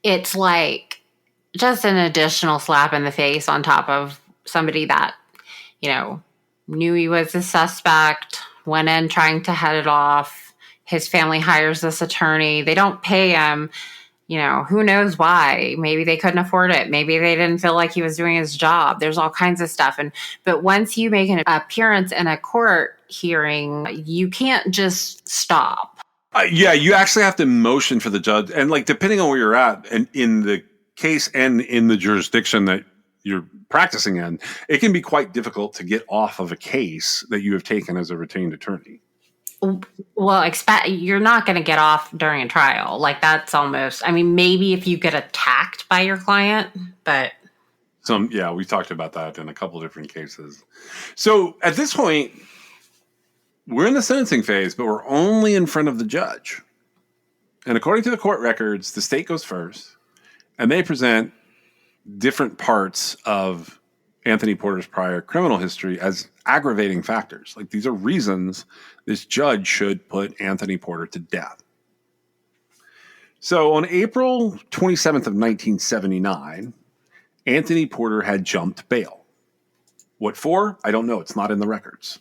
it's like just an additional slap in the face on top of somebody that, knew he was a suspect, went in trying to head it off. His family hires this attorney. They don't pay him. Who knows why? Maybe they couldn't afford it. Maybe they didn't feel like he was doing his job. There's all kinds of stuff. But once you make an appearance in a court hearing, you can't just stop. Yeah, you actually have to motion for the judge. And depending on where you're at and in the case and in the jurisdiction that you're practicing in, it can be quite difficult to get off of a case that you have taken as a retained attorney. Well, you're not going to get off during a trial. That's almost, maybe if you get attacked by your client, but. We talked about that in a couple of different cases. So at this point, we're in the sentencing phase, but we're only in front of the judge. And according to the court records, the state goes first, and they present different parts of Anthony Porter's prior criminal history as aggravating factors. These are reasons this judge should put Anthony Porter to death. So on April 27th of 1979, Anthony Porter had jumped bail. What for? I don't know. It's not in the records.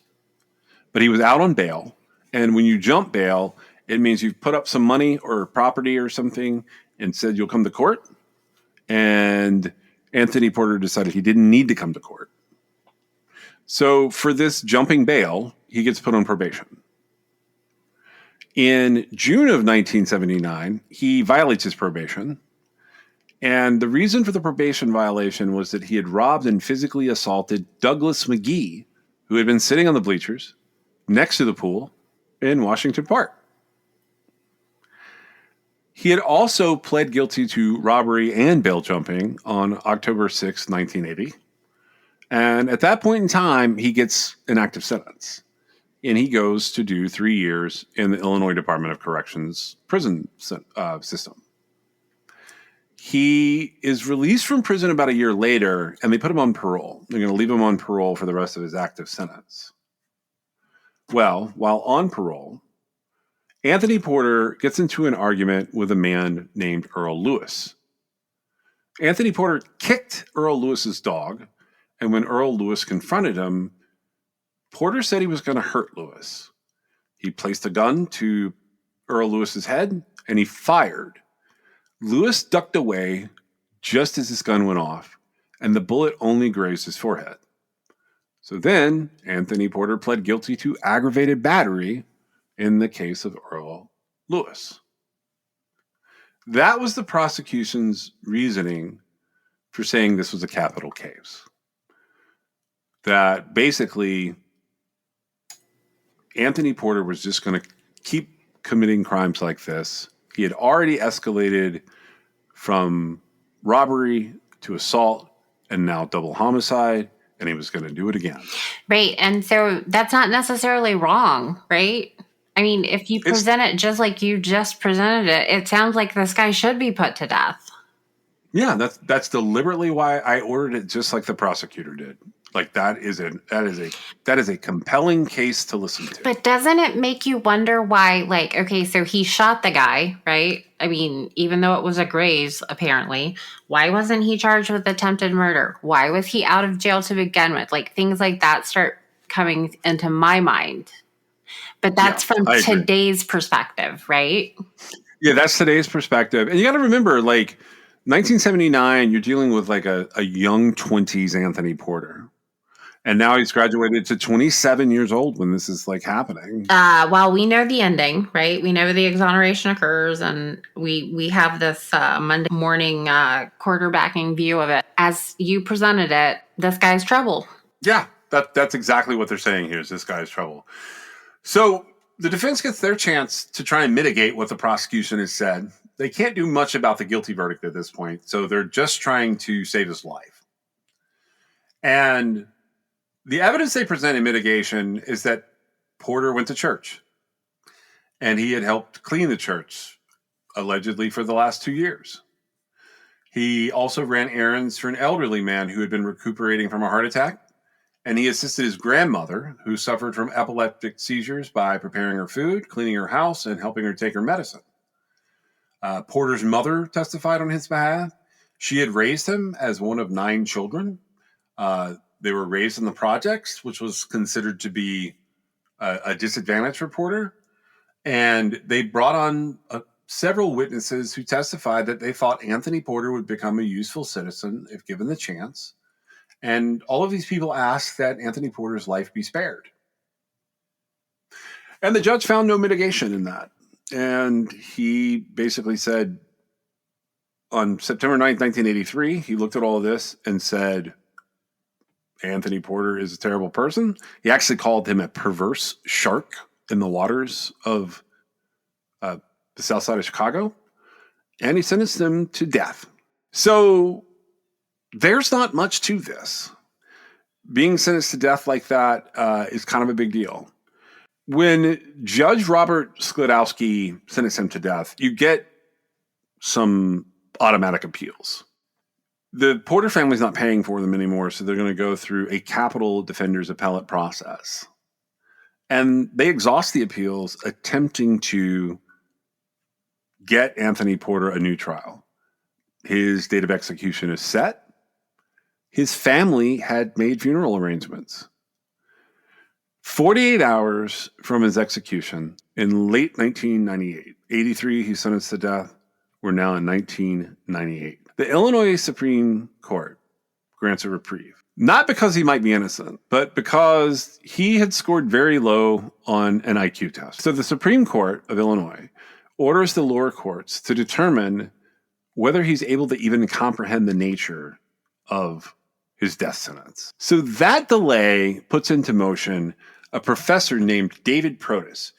But he was out on bail. And when you jump bail, it means you've put up some money or property or something and said you'll come to court. And Anthony Porter decided he didn't need to come to court. So for this jumping bail, he gets put on probation. In June of 1979, he violates his probation. And the reason for the probation violation was that he had robbed and physically assaulted Douglas McGee, who had been sitting on the bleachers next to the pool in Washington Park. He had also pled guilty to robbery and bail jumping on October 6, 1980. And at that point in time, he gets an active sentence. And he goes to do 3 years in the Illinois Department of Corrections prison system. He is released from prison about a year later, and they put him on parole. They're going to leave him on parole for the rest of his active sentence. Well, while on parole, Anthony Porter gets into an argument with a man named Earl Lewis. Anthony Porter kicked Earl Lewis's dog, and when Earl Lewis confronted him, Porter said he was going to hurt Lewis. He placed a gun to Earl Lewis's head, and he fired. Lewis ducked away just as his gun went off, and the bullet only grazed his forehead. So then, Anthony Porter pled guilty to aggravated battery in the case of Earl Lewis. That was the prosecution's reasoning for saying this was a capital case. That basically, Anthony Porter was just going to keep committing crimes like this. He had already escalated from robbery to assault and now double homicide, and he was going to do it again. Right. And so that's not necessarily wrong, right? If you present it just like you just presented it, it sounds like this guy should be put to death. Yeah, that's deliberately why I ordered it just like the prosecutor did. That is a compelling case to listen to. But doesn't it make you wonder why, okay, so he shot the guy, right? Even though it was a graze, apparently, why wasn't he charged with attempted murder? Why was he out of jail to begin with? Things like that start coming into my mind. But that's from today's perspective, right? Yeah, that's today's perspective. And you got to remember, 1979, you're dealing with a young 20s Anthony Porter. And now he's graduated to 27 years old when this is happening. Well, we know the ending, right? We know the exoneration occurs, and we have this Monday morning quarterbacking view of it. As you presented it, this guy's trouble. Yeah, that's exactly what they're saying here is this guy's trouble. So the defense gets their chance to try and mitigate what the prosecution has said. They can't do much about the guilty verdict at this point, so they're just trying to save his life. And the evidence they present in mitigation is that Porter went to church. and he had helped clean the church, allegedly for the last 2 years. He also ran errands for an elderly man who had been recuperating from a heart attack, and he assisted his grandmother, who suffered from epileptic seizures, by preparing her food, cleaning her house, and helping her take her medicine. Porter's mother testified on his behalf. She had raised him as one of 9 children. They were raised in the projects, which was considered to be a disadvantage for Porter. And they brought on several witnesses who testified that they thought Anthony Porter would become a useful citizen if given the chance. And all of these people asked that Anthony Porter's life be spared. And the judge found no mitigation in that. And he basically said, on September 9th, 1983, he looked at all of this and said, Anthony Porter is a terrible person. He actually called him a perverse shark in the waters of the south side of Chicago. And he sentenced him to death. So there's not much to this. Being sentenced to death like that is kind of a big deal. When Judge Robert Sklodowski sentenced him to death, you get some automatic appeals. The Porter family's not paying for them anymore, so they're going to go through a capital defender's appellate process. And they exhaust the appeals, attempting to get Anthony Porter a new trial. His date of execution is set. His family had made funeral arrangements. 48 hours from his execution in late 1998, 83, he's sentenced to death. We're now in 1998. The Illinois Supreme Court grants a reprieve, not because he might be innocent, but because he had scored very low on an IQ test. So the Supreme Court of Illinois orders the lower courts to determine whether he's able to even comprehend the nature of his death sentence. So that delay puts into motion a professor named David Protis.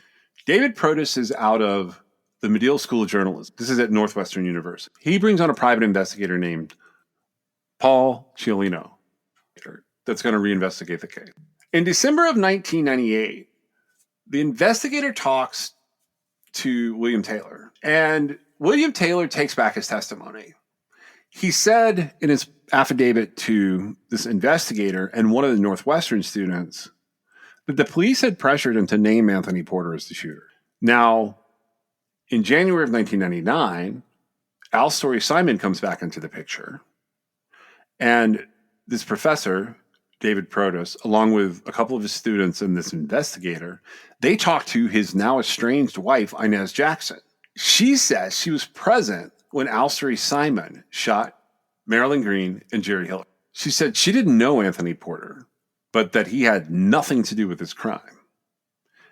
David Protis is out of the Medill School of Journalism. This is at Northwestern University. He brings on a private investigator named Paul Ciolino that's going to reinvestigate the case. In December of 1998, the investigator talks to William Taylor, and William Taylor takes back his testimony. He said in his affidavit to this investigator and one of the Northwestern students that the police had pressured him to name Anthony Porter as the shooter. Now, in January of 1999, Al Story Simon comes back into the picture. And this professor, David Protis, along with a couple of his students and this investigator, they talk to his now estranged wife, Inez Jackson. She says she was present when Al Story Simon shot Marilyn Green and Jerry Hiller. She said she didn't know Anthony Porter, but that he had nothing to do with this crime.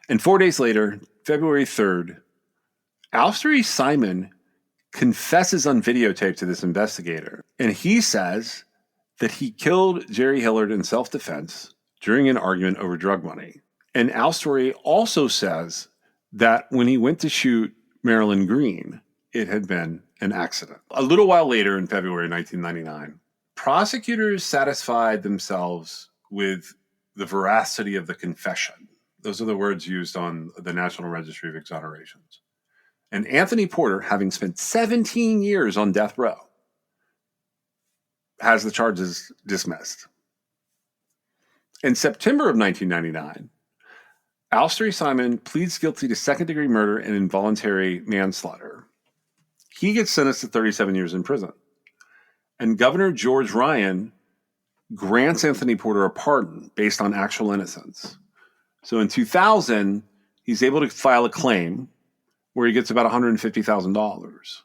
And 4 days later, February 3rd, Al Story Simon confesses on videotape to this investigator, and he says that he killed Jerry Hillard in self-defense during an argument over drug money. And Al Story also says that when he went to shoot Marilyn Green, it had been an accident. A little while later, in February 1999, prosecutors satisfied themselves with the veracity of the confession. Those are the words used on the National Registry of Exonerations. And Anthony Porter, having spent 17 years on death row, has the charges dismissed. In September of 1999, Al Story Simon pleads guilty to second-degree murder and involuntary manslaughter. He gets sentenced to 37 years in prison. And Governor George Ryan grants Anthony Porter a pardon based on actual innocence. So in 2000, he's able to file a claim where he gets about $150,000.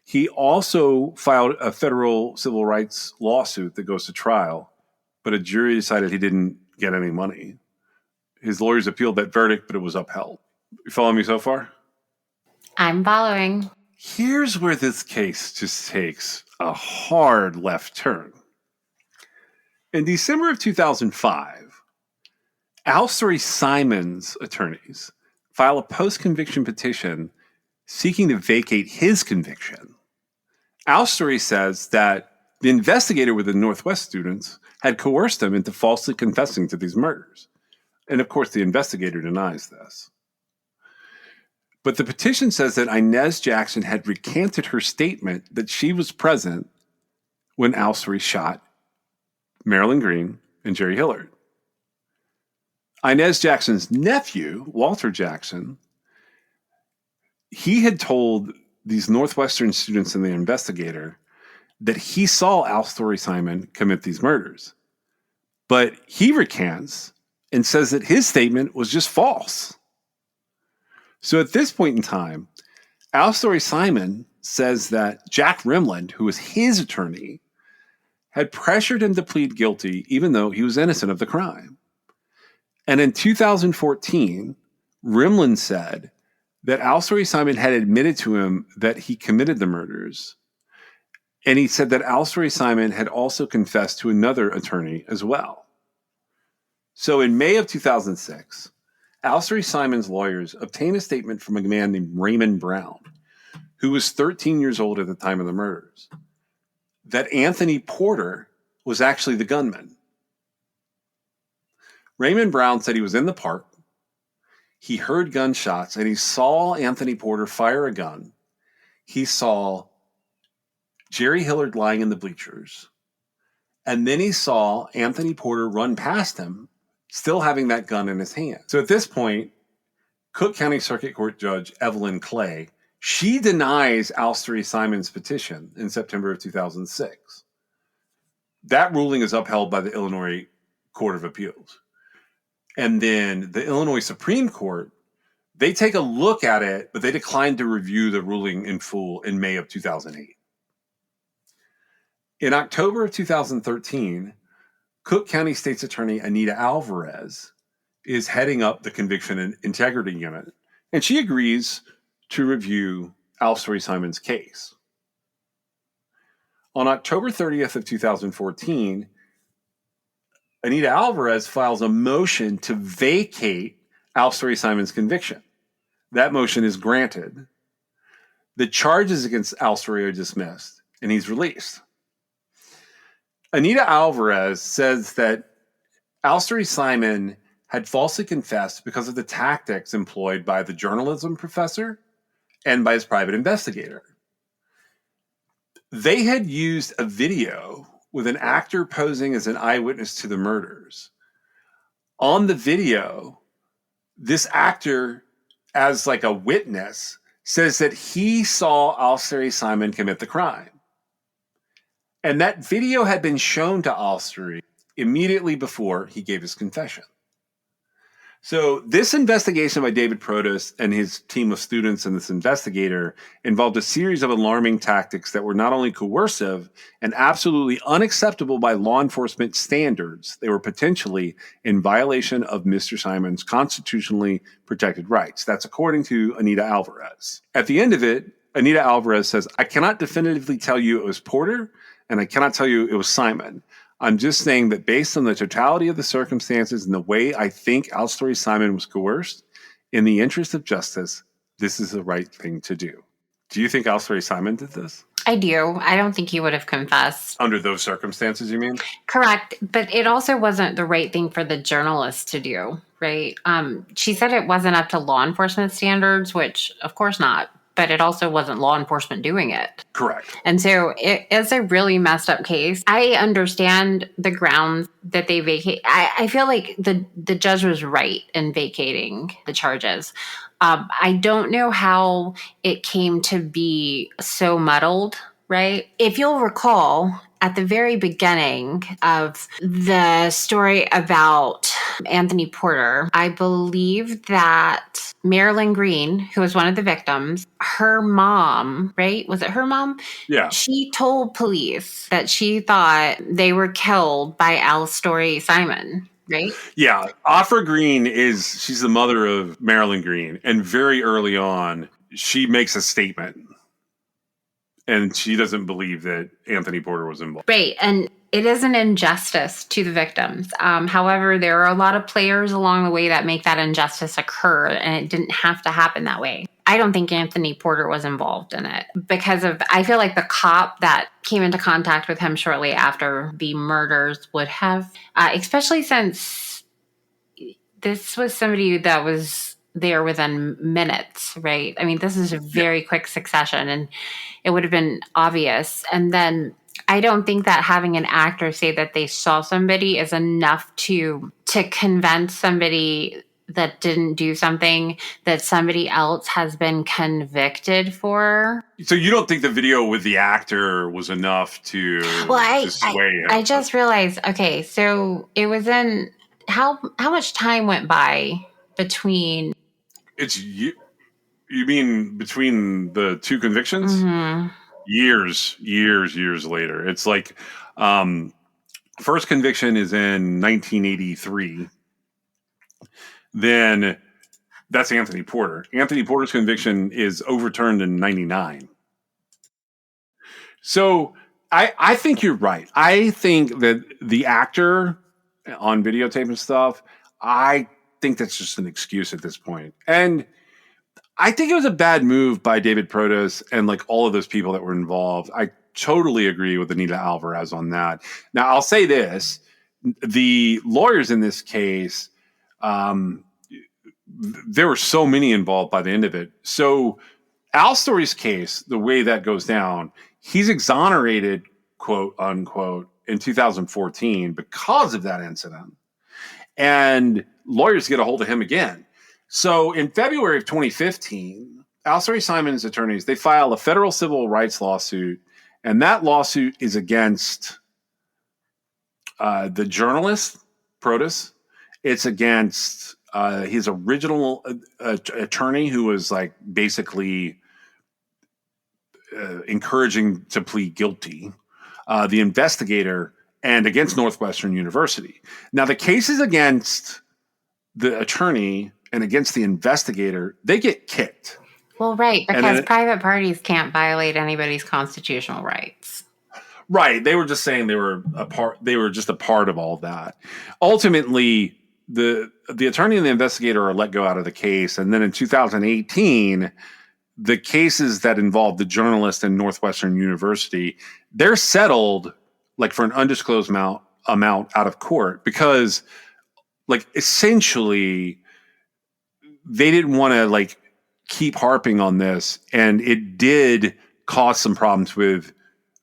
He also filed a federal civil rights lawsuit that goes to trial, but a jury decided he didn't get any money. His lawyers appealed that verdict, but it was upheld. You follow me so far? I'm following. Here's where this case just takes a hard left turn. In December of 2005, Al Story Simon's attorneys file a post-conviction petition seeking to vacate his conviction. Al Story says that the investigator with the Northwest students had coerced him into falsely confessing to these murders. And of course, the investigator denies this. But the petition says that Inez Jackson had recanted her statement that she was present when Al Story shot Marilyn Green and Jerry Hillard. Inez Jackson's nephew, Walter Jackson, he had told these Northwestern students and the investigator that he saw Al Story Simon commit these murders. But he recants and says that his statement was just false. So at this point in time, Al Story Simon says that Jack Rimland, who was his attorney, had pressured him to plead guilty even though he was innocent of the crime. And in 2014, Rimland said that Al Story Simon had admitted to him that he committed the murders. And he said that Al Story Simon had also confessed to another attorney as well. So in May of 2006, Al Story Simon's lawyers obtained a statement from a man named Raymond Brown, who was 13 years old at the time of the murders, that Anthony Porter was actually the gunman. Raymond Brown said he was in the park, he heard gunshots, and he saw Anthony Porter fire a gun. He saw Jerry Hillard lying in the bleachers, and then he saw Anthony Porter run past him, still having that gun in his hand. So at this point, Cook County Circuit Court Judge Evelyn Clay, she denies Al Story Simon's petition in September of 2006. That ruling is upheld by the Illinois Court of Appeals. And then the Illinois Supreme Court, they take a look at it, but they declined to review the ruling in full in May of 2008. In October of 2013, Cook County State's Attorney Anita Alvarez is heading up the Conviction and Integrity Unit, and she agrees to review Al Story Simon's case. On October 30th of 2014, Anita Alvarez files a motion to vacate Al Story Simon's conviction. That motion is granted. The charges against Al Story are dismissed, and he's released. Anita Alvarez says that Al Story Simon had falsely confessed because of the tactics employed by the journalism professor and by his private investigator. They had used a video with an actor posing as an eyewitness to the murders. On the video, this actor, as like a witness, says that he saw Al Story Simon commit the crime. And that video had been shown to Al Story immediately before he gave his confession. So this investigation by David Protas and his team of students and this investigator involved a series of alarming tactics that were not only coercive and absolutely unacceptable by law enforcement standards, they were potentially in violation of Mr. Simon's constitutionally protected rights. That's according to Anita Alvarez. At the end of it, Anita Alvarez says, "I cannot definitively tell you it was Porter, and I cannot tell you it was Simon. I'm just saying that based on the totality of the circumstances and the way I think Al Story Simon was coerced, in the interest of justice, this is the right thing to do." Do you think Al Story Simon did this? I do. I don't think he would have confessed. Under those circumstances, you mean? Correct. But it also wasn't the right thing for the journalist to do, right? She said it wasn't up to law enforcement standards, which of course not. But it also wasn't law enforcement doing it. Correct. And so it is a really messed up case. I understand the grounds that they vacate. I feel like the judge was right in vacating the charges. I don't know how it came to be so muddled, right? If you'll recall, at the very beginning of the story about Anthony Porter, I believe that Marilyn Green, who was one of the victims, her mom, right? Was it her mom? Yeah. She told police that she thought they were killed by Al Story Simon, right? Yeah. Afra Green she's the mother of Marilyn Green. And very early on, she makes a statement. And she doesn't believe that Anthony Porter was involved. Right. And it is an injustice to the victims. However, there are a lot of players along the way that make that injustice occur, and it didn't have to happen that way. I don't think Anthony Porter was involved in it because I feel like the cop that came into contact with him shortly after the murders would have, especially since this was somebody that was there within minutes, right? I mean, this is a very quick succession, and it would have been obvious. And then I don't think that having an actor say that they saw somebody is enough to convince somebody that didn't do something that somebody else has been convicted for. So you don't think the video with the actor was enough to sway him? I just realized, okay, so it was in how much time went by between You mean between the two convictions? Mm-hmm. Years later. It's like first conviction is in 1983. Then that's Anthony Porter. Anthony Porter's conviction is overturned in 99. So I think you're right. I think that the actor on videotape and stuff, I think that's just an excuse at this point. And I think it was a bad move by David Protas and like all of those people that were involved. I totally agree with Anita Alvarez on that. Now, I'll say this. The lawyers in this case, there were so many involved by the end of it. So Al Story's case, the way that goes down, he's exonerated, quote unquote, in 2014 because of that incident. And lawyers get a hold of him again. So in February of 2015, Al Story Simon's attorneys, they file a federal civil rights lawsuit, and that lawsuit is against the journalist, Protas. It's against his original attorney, who was like basically encouraging to plead guilty, the investigator, and against Northwestern University. Now, the cases against the attorney and against the investigator, they get kicked. Well, right, because private parties can't violate anybody's constitutional rights. Right. They were just saying they were just a part of all that. Ultimately, the attorney and the investigator are let go out of the case. And then in 2018, the cases that involve the journalist and Northwestern University, they're settled like for an undisclosed amount out of court because like essentially they didn't want to like keep harping on this, and it did cause some problems with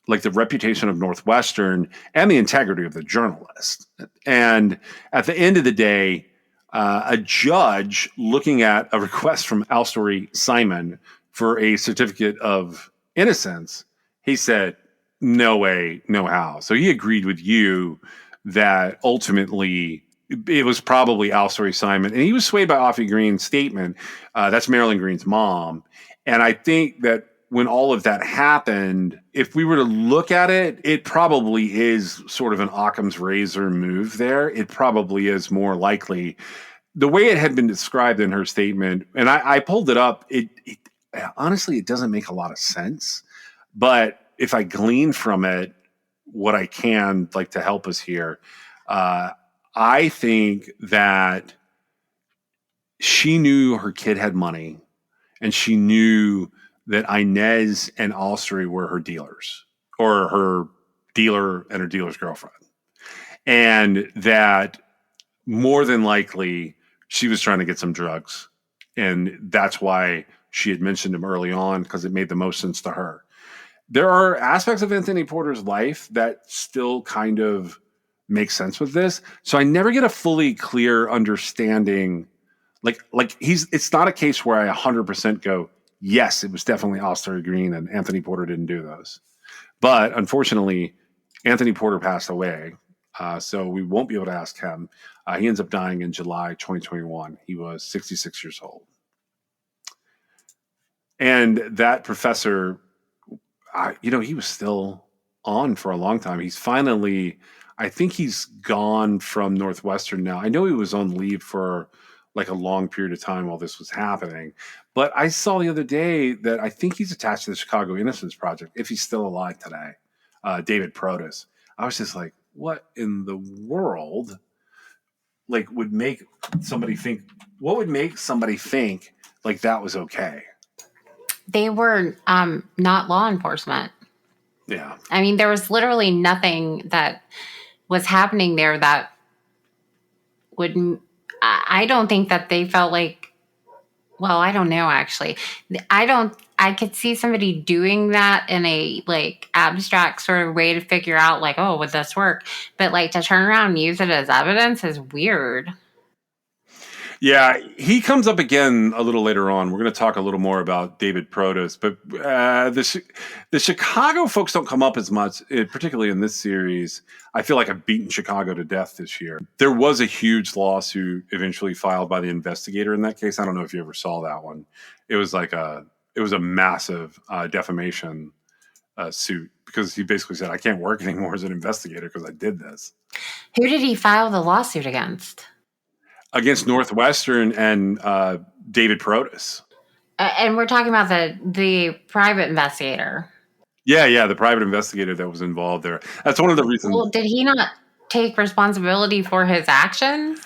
like the reputation of Northwestern and the integrity of the journalist. And at the end of the day, a judge looking at a request from Al Story Simon for a certificate of innocence, he said, no way, no how. So he agreed with you that ultimately it was probably Al Story Simon. And he was swayed by Offie Green's statement. That's Marilyn Green's mom. And I think that when all of that happened, if we were to look at it, it probably is sort of an Occam's razor move there. It probably is more likely. The way it had been described in her statement, and I pulled it up, it honestly, it doesn't make a lot of sense. But if I glean from it what I can, like to help us here, I think that she knew her kid had money, and she knew that Inez and Al Story were her dealers, or her dealer and her dealer's girlfriend. And that more than likely she was trying to get some drugs. And that's why she had mentioned him early on, because it made the most sense to her. There are aspects of Anthony Porter's life that still kind of make sense with this. So I never get a fully clear understanding. Like it's not a case where I 100% go, yes, it was definitely Al Story Green and Anthony Porter didn't do those. But unfortunately, Anthony Porter passed away. So we won't be able to ask him. He ends up dying in July 2021. He was 66 years old. And that professor, he was still on for a long time. He's finally, I think he's gone from Northwestern now. I know he was on leave for like a long period of time while this was happening. But I saw the other day that I think he's attached to the Chicago Innocence Project, if he's still alive today, David Protas. I was just like, what in the world would make somebody think like that was okay? They were not law enforcement. Yeah. I mean, there was literally nothing that was happening there that would... I don't think that they felt like Well, I don't know actually. I could see somebody doing that in a like abstract sort of way to figure out like, oh, would this work? But like to turn around and use it as evidence is weird. Yeah, he comes up again a little later on. We're going to talk a little more about David Protas, but the Chicago folks don't come up as much, particularly in this series. I feel like I've beaten Chicago to death this year. There was a huge lawsuit eventually filed by the investigator in that case. I don't know if you ever saw that one. It was a massive defamation suit because he basically said, I can't work anymore as an investigator because I did this. Who did he file the lawsuit against? Against Northwestern and David Protas. And we're talking about the private investigator. Yeah, the private investigator that was involved there. That's one of the reasons. Well, did he not take responsibility for his actions?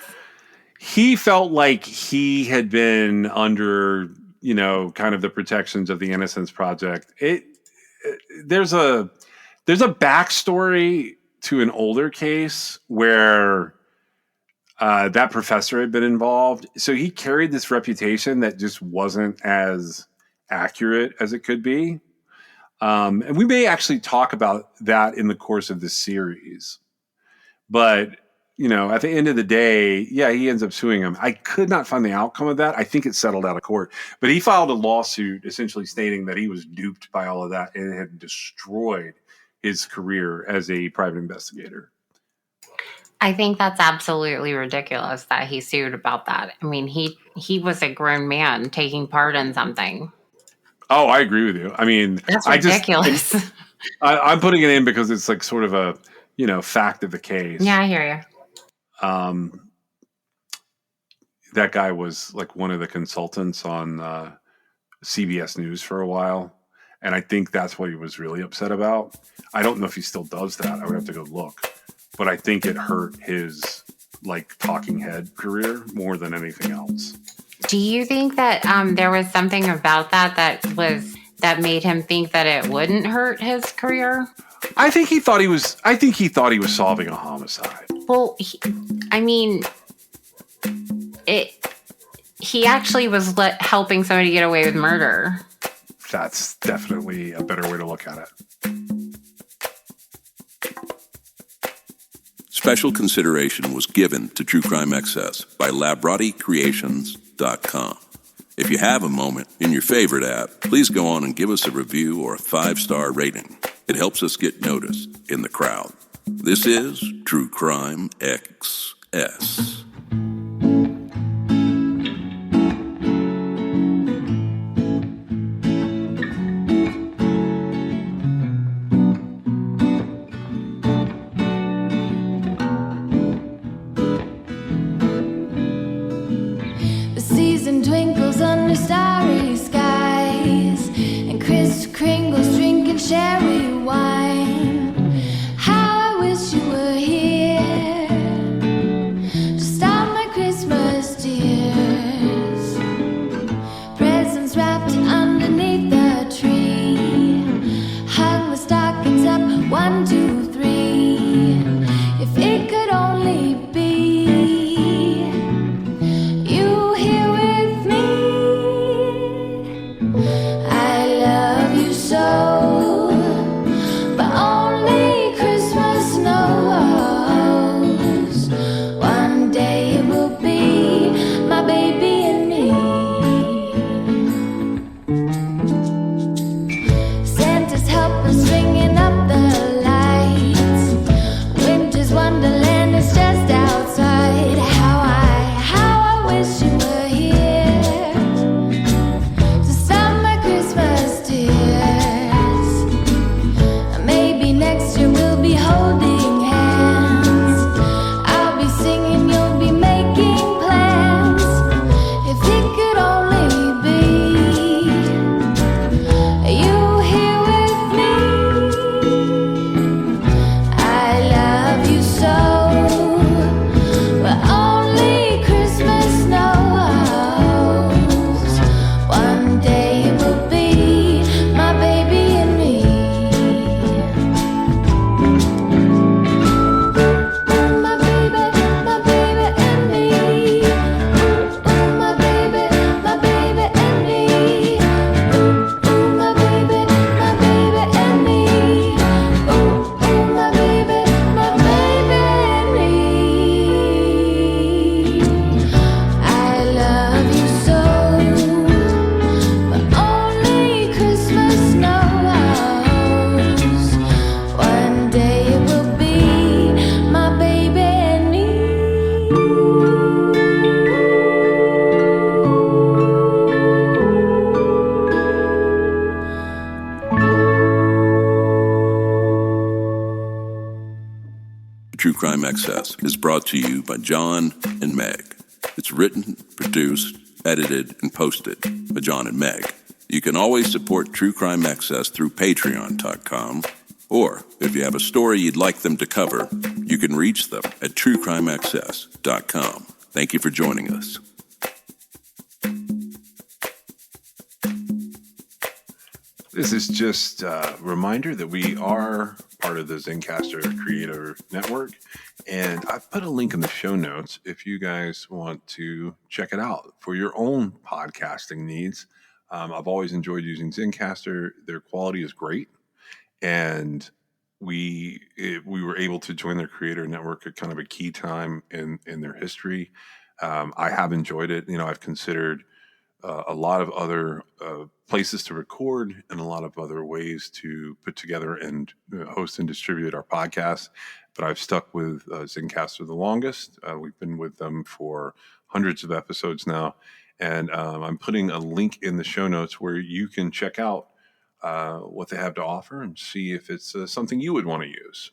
He felt like he had been under, kind of the protections of the Innocence Project. There's a backstory to an older case where that professor had been involved. So he carried this reputation that just wasn't as accurate as it could be. And we may actually talk about that in the course of this series. But, at the end of the day, yeah, he ends up suing him. I could not find the outcome of that. I think it settled out of court. But he filed a lawsuit essentially stating that he was duped by all of that and it had destroyed his career as a private investigator. I think that's absolutely ridiculous that he sued about that. I mean, he was a grown man taking part in something. Oh, I agree with you. I mean, that's ridiculous. I'm putting it in because it's like sort of a, fact of the case. Yeah, I hear you. That guy was like one of the consultants on CBS News for a while. And I think that's what he was really upset about. I don't know if he still does that. I would have to go look. But I think it hurt his like talking head career more than anything else. Do you think that there was something about that made him think that it wouldn't hurt his career? I think he thought he was solving a homicide. Well, he actually was helping somebody get away with murder. That's definitely a better way to look at it. Special consideration was given to True Crime Excess by LabrottieCreations.com. If you have a moment in your favorite app, please go on and give us a review or a 5-star rating. It helps us get noticed in the crowd. This is True Crime XS. Starry skies and Kris Kringles drinking cherry wine. How I wish you were here, just True Crime Excess is brought to you by John and Meg. It's written, produced, edited, and posted by John and Meg. You can always support True Crime Excess through patreon.com, or if you have a story you'd like them to cover, you can reach them at truecrimeaccess.com. Thank you for joining us. This is just a reminder that we are part of the Zencastr Creator Network, and I've put a link in the show notes if you guys want to check it out for your own podcasting needs. I've always enjoyed using Zencastr. Their quality is great, and we were able to join their Creator Network at kind of a key time in their history. I have enjoyed it. I've considered a lot of other places to record and a lot of other ways to put together and host and distribute our podcast. But I've stuck with Zencastr the longest. We've been with them for hundreds of episodes now. And I'm putting a link in the show notes where you can check out what they have to offer and see if it's something you would want to use.